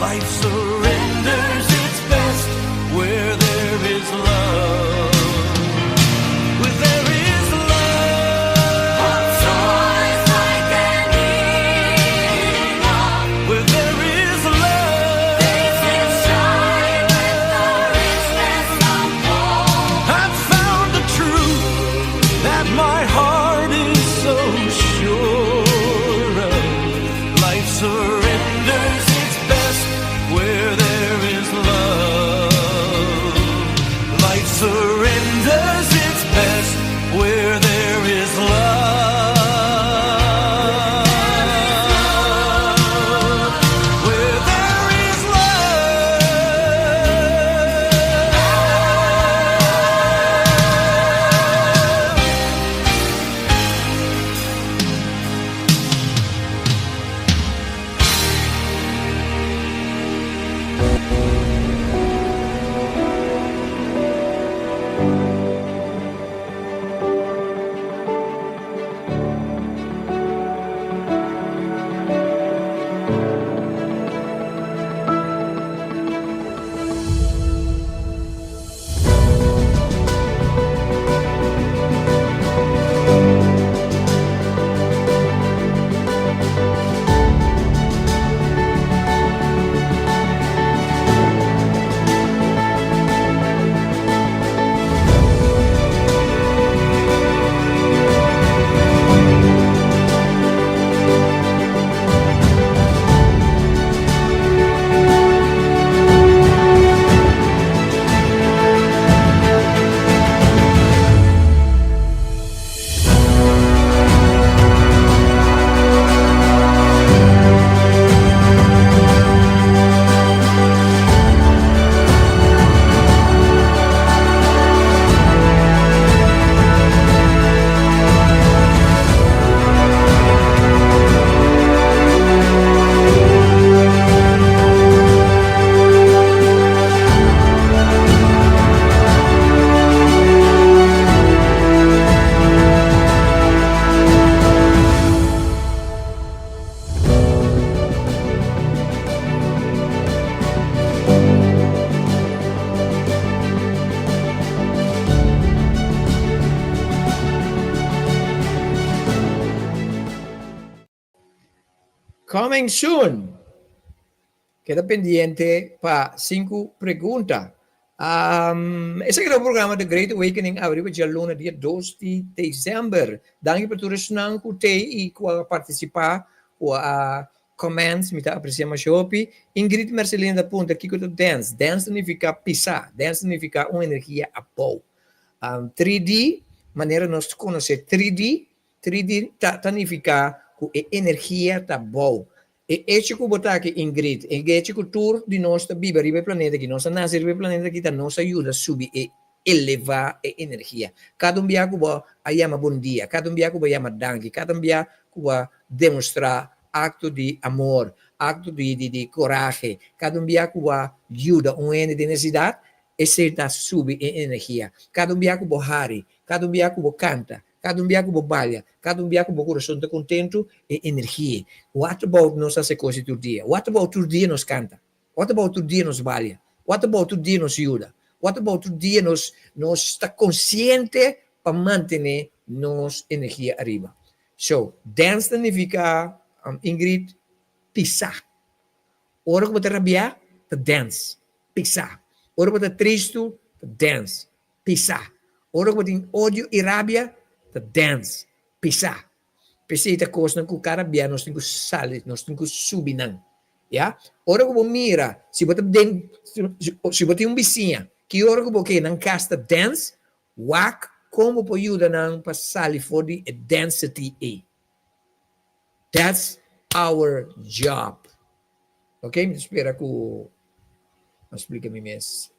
Life surrenders its best where there is love. Where there is love, hope soars like an eagle. Where there is love, faces shine with the richness of gold. I've found the truth that my heart is so sure of. Life surrenders its best where there is love. Life surrenders its best where there is love. Where there is love. Coming soon. Queda pendiente para 5 perguntas. Esse aqui é o programa The Great Awakening, abriu dia luna, dia 2 de dezembro. Danke por todos não que e participar, ou comments, me tá apreciando mais chope. Ingrid Marcelina aponta aqui com o dance. Dance significa pisar. Dance significa uma energia a pau. 3D, maneira de nós conhecer 3D significa que a energia tá boa. E esse que botar aqui Ingrid, esse cultura de nossa vida ribe planeta que nossa nasce ribe planeta que tá nos ajuda a subir e elevar a energia. Cada dia que vai chama bom dia, cada dia que vai chama danke, cada dia que vai demonstrar acto de amor, acto de coragem, cada dia que vai ajuda um ente de necessidade, esse tá subir a energia. Cada dia que vai hari, cada dia que vai canta, cada dia que babalha, cada dia que o coração está contente, é energia. What about nós fazer coisas todo dia? What about todo dia nos canta? What about todo dia nos balha? What about todo dia nos ajuda? What about todo dia nos está consciente para manter nos energia arriba? So, dance significa, Ingrid, pisar. Ora que você rabiar, dance, pisar. Ora que você triste, dance, pisar. Ora que você tem ódio e rabia, dance, pisar. Pisar é coisa que o cara bia, nós temos que sair, nós temos que subir, não. Yeah? Ora que você mira, se você tem um vizinho, que ora que você não casta dance, como pode ajudar não para sair fora de density e. That's our job. Ok? Me espera que eu explique-me mesmo.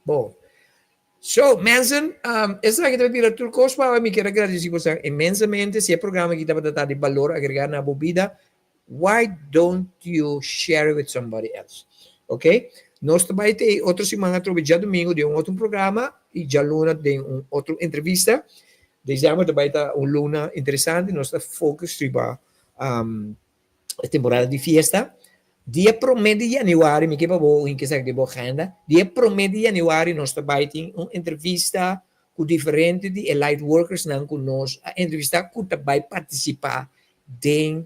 Bom. So, Manson, essa aqui também tira tudo coisa para me quero agradecer você imensamente. Se é programa que está dar de valor agregado na vida, why don't you share it with somebody else? Ok? Nós também tem outra semana, já domingo, de outro programa, e já luna de outra entrevista. Dezembro também está luna interessante, nós está focus sobre a temporada de festa. Dia 1 de januário, me quepa bom, em que se de boa agenda. Dia 1 de januário, nós também tem uma entrevista com diferentes de light workers, não com nós, a entrevista que também participar de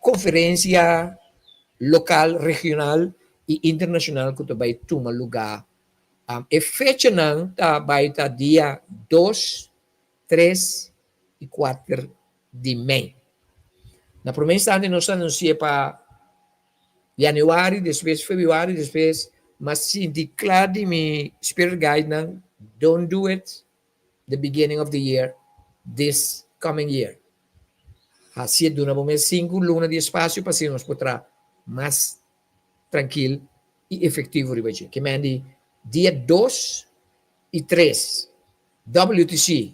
conferência local, regional e internacional que também toma lugar. A fecha não também está dia 2, 3 e 4 de maio. Na primeira instante, nós anunciamos para januário, depois fevereiro, depois, mas se declara de mi spirit guide, não, don't do it the beginning of the year, this coming year. Assim, durante 5 lunas de espaço, para assim nós poderá mais tranquilo e efetivo. Que mande dia 2 e 3, WTC,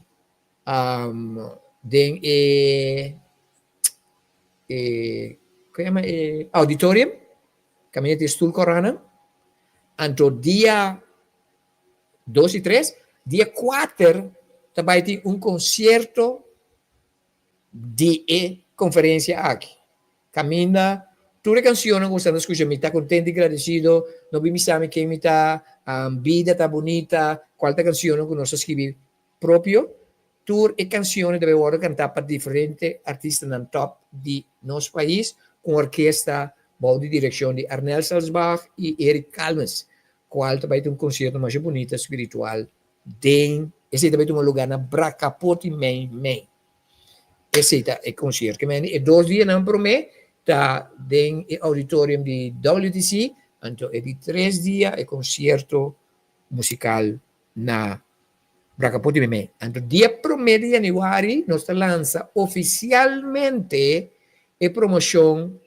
auditorium, caminhante Estul Corana, anto dia 2 e 3, dia 4, também tem concerto de conferência aqui. Caminha, toda canção que gostando de escutar, me está contente e agradecido, não me sabe que me está, vida está bonita, qual canção que nós escrevemos próprio, tour e canções deve agora cantar para diferentes artistas no top de nosso país, com orquestra, de direção de Arnel Salzbach e Eric Calmes, qual também tem concerto mais bonito, espiritual, esse também tem um lugar na Bracapote, Maine. Esse é o concerto, que é 2 dias não promete, está no auditorium de WTC, então é de 3 dias, é concerto musical na Bracapote Meme. Então, dia 1 de januário, nós lança oficialmente a promoção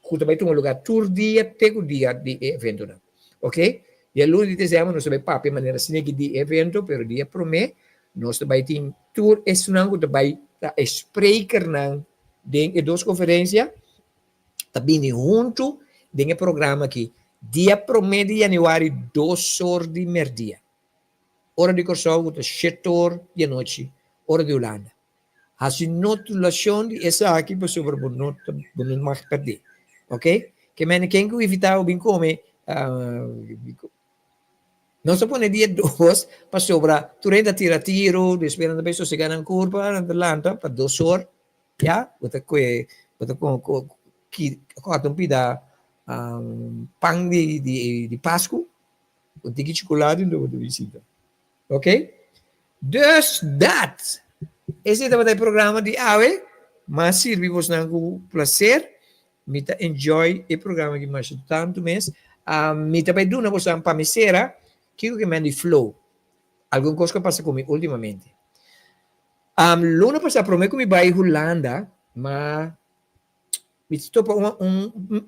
que também tem um lugar todo dia, até o dia de evento. Ok? Dia 1 de dezembro, nós também papo de maneira assim de evento, pero dia 1, nós também tem tour, e sunang também a speaker de 2 conferências, também junto de programa aqui, dia 1 de januário, 2 horas de merdia. Hora de Kosovo, 7 horas de noite, hora de Holanda. Assim, notulação de essa aqui, para sobre não mais perder. Ok? Que men quem que evitar o bem comer, não se põe dia 2, para sobre, tu renda tira tiro, esperando a pessoa se ganha curva, adelanta, para 2 horas, Ya, bota um pida pang di Pasko, um tiki chocolate no do visita. Ok? Dus dat. Esse é o programa de AWE, mas servimos com prazer, me enjoy o programa que mais tanto mês, me também dou na vossa pamicera, que me manda flow. Alguma coisa que passa comigo ultimamente. Luna passada prometo que me vai Holanda, mas me topa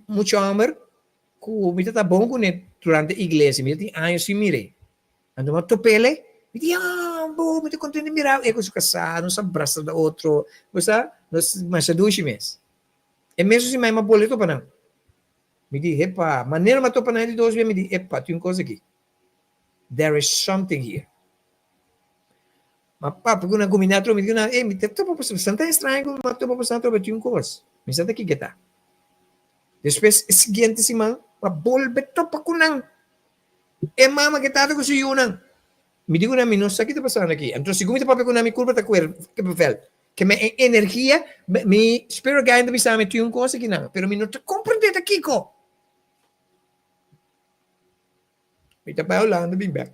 muito amor, que me tá bom com ele durante a igreja, me tem anos sem mire. Ando mas topele, me diz, me tô contente de mirar, eu sou casado, não se abraça da outro, você, mas é 2 meses. É mesmo se mais uma boleto para não. Me diz, epa, maneira mas topa na de 2 meses, me diz, epa, tem uma coisa aqui. There is something here. Mas pá, porque uma combinação me diz, me topa para Santa estranho, mas topa para Santa tem uma coisa. Me senta aqui que tá. Depois, seguinte semana, a bolbe topa com não. É mama que tá com o senhor não. Me digo na minha, sabe o que está passando aqui? Então, se eu me papo com a minha curva, está que papel. Que minha energia, me espero que ainda me sabe que uma coisa que não. Pero me não está compreendendo aqui, co. Me está falando bem back.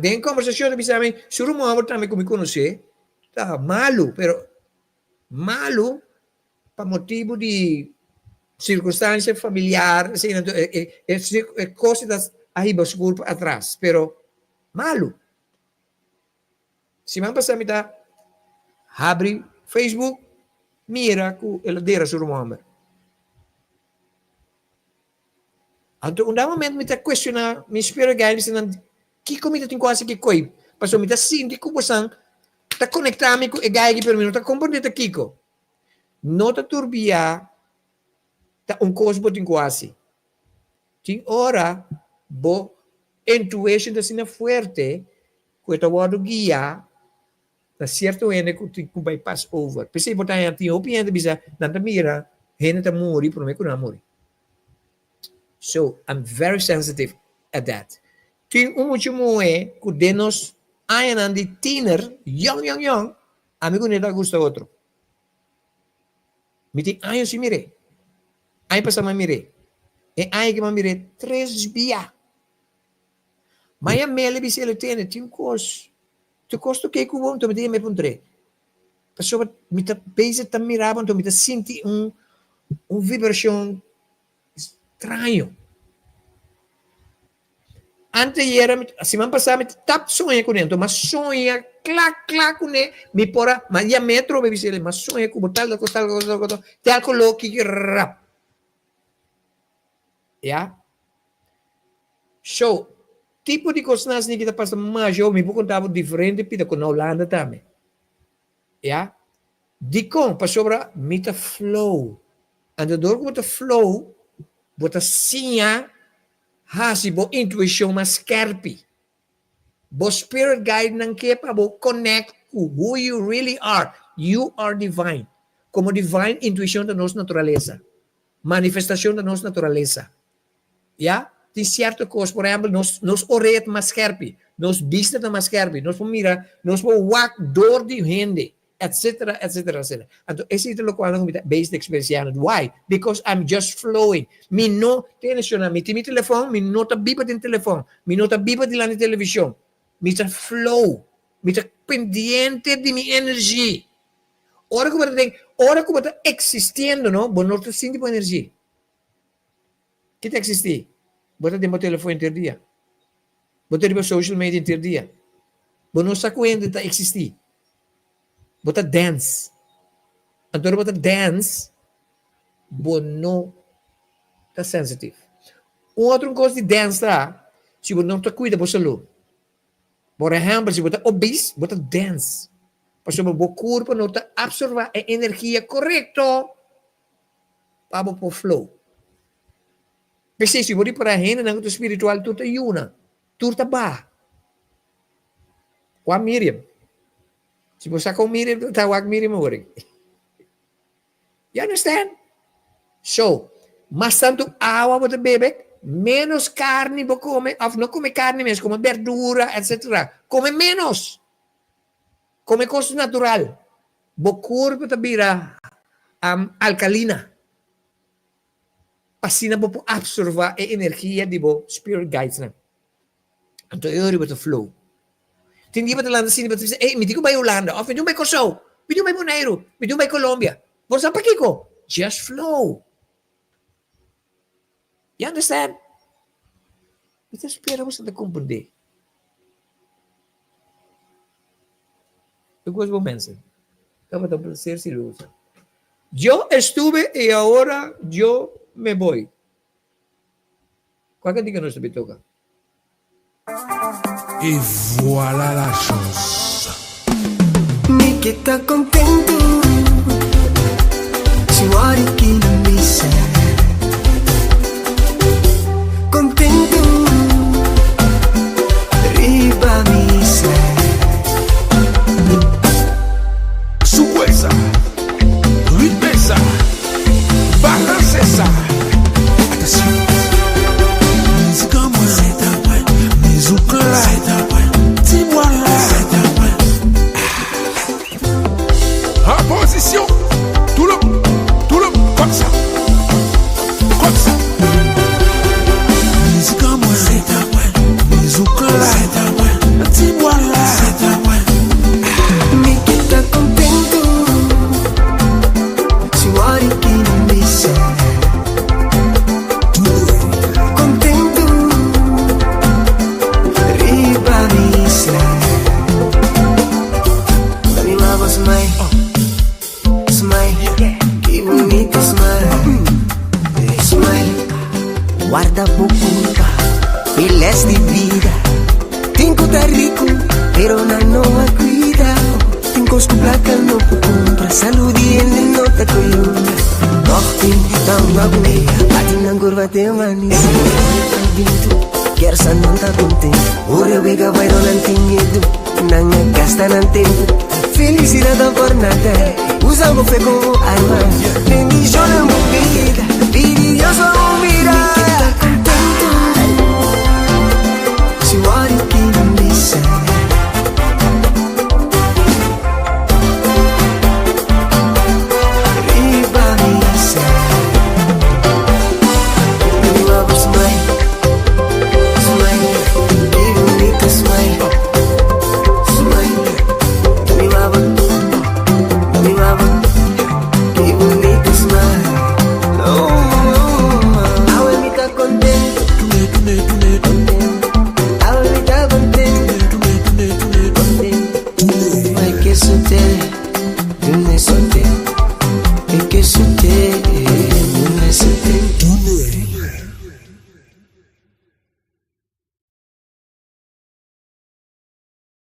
Tem conversação me sabe, se o amor também como me conhecer, está malo, pero malo para motivo de circunstância familiar, assim, coisas aí basculpa atrás, pero malo. Se man passar me dá abre Facebook, mira que ela dera sur momento. Então, momento me está questionar, me espera ganhar, que comida tem quase que coi. Passou me está sinto que você está conectado com o ganhar para mim, não está compreendendo aqui, não está turbia, está coisa tem quase. Tem hora, bo intuition da sina forte, que está o guia, na certo ene que vai pass over. Pensei botar aí opinião da bisa, nada mira, rena tá morri por mim que não morri. So I'm very sensitive at that. Tem último que denos ayan de tiner, young, amigo neta gusta outro. Me tem ayan si mire, ayan passa ma mire, e ayan que ma mire 3 dia. Mas a mele bisa ele tem um costo. Tu costo que eu vou, tu me diz me pontre. Pessoa me tá base tá mirando, tu me tá senti vibração estranho. Antes era, semana passada, me tap sonha com ele, mas sonha, clac, com ele, me pora, mas já metro, me disse ele, mas sonha com tal, tal, coloque, rap. Yeah? So, tipo de coisas que kita passa mais eu me vou contar diferente pida com na Holanda também. Yeah? De com para sobra mita flow. Andador com flow, bota sinha, hasi bo intuition mas kerpi. Bo spirit guide nang kepa bo connect to who you really are. You are divine. Como divine intuition da nossa natureza. Manifestação da nossa natureza. Yeah? Tem certa coisa, por exemplo, nós oremos mais scherpi, nós business mais scherpi, nós mira, nós walk door de gente, etc. Então, esse é o qual eu based experiência. Why? Because I'm just flowing. Me não tensiona, me tem meu telefone, me não tá biba de telefone, me não tá biba de lá na televisão, me tá flow, me tá pendiente de minha energia. Ora que eu tá existindo, não? Bom, não tá sentindo energia. Que tá existir? Bota tempo telefone interdia. Bota tempo social media interdia. Bota não saco ainda está existir. Bota dance. Então bota dance. Bota não está sensitive. Outra coisa de dance tá. Se você não está cuida você saúde. Por exemplo, se você está obese, bota dance. Porque o corpo não está absorvendo a energia correta para o flow. Kasi si budi para hena nang tu spiritual tu tayuna. Tu taba. Kwa Miriam. Si bosa ko Miriam, tawag Miriam mo rin. You understand? So, mas tanto awa mo bebek, menos carne mo come, of no come carne menos, come verdura, etc. Come menos. Come cosas natural. Bukur patabira alkalina. Pasina po absorba e energia di bo spirit guides na. Anto yuri ba to flow. Hindi ba talanda sini ba to miti ko ba Yolanda? Of medyo may Kosovo, medyo may Bonaire, medyo may Colombia. Por sa pakiko, just flow. You understand? Ito espera mo sa nagkumpundi. Igual momentos. Acaba de ser silusa. Yo estuve y ahora yo me voy. ¿Cuál que no se me toca? Et voilà la chose. Mi que está contento, si vuoi che non mi sei contento, riba mi sei. Sukwesa, ritmesa, balancesa. Attention. Musique en moi, c'est un point. Musique là, c'est un point. Dis-moi là, c'est un point. En position, tout le comme ça, comme ça. Musique en moi, c'est un point. Musique là, c'est un point. Dis-moi là, c'est un point. Mi que está contento, si vuoi che non mi sei contento, riba mi sei. Dami uma voz, smile, smile, que bonito smile, smile. Guarda bucuta, files di vida. Tinko tá rico, pero na noa cuida. Tinko skuplaka no po compra, saludi en el nota coyuna. Dochtin, tamba gumeya, atin ang curva te manis. Kersa non tá contento, ore vega vai non antinhedo. Nanga gasta nan tempo, felicidade por nada. Usa o fe como arma.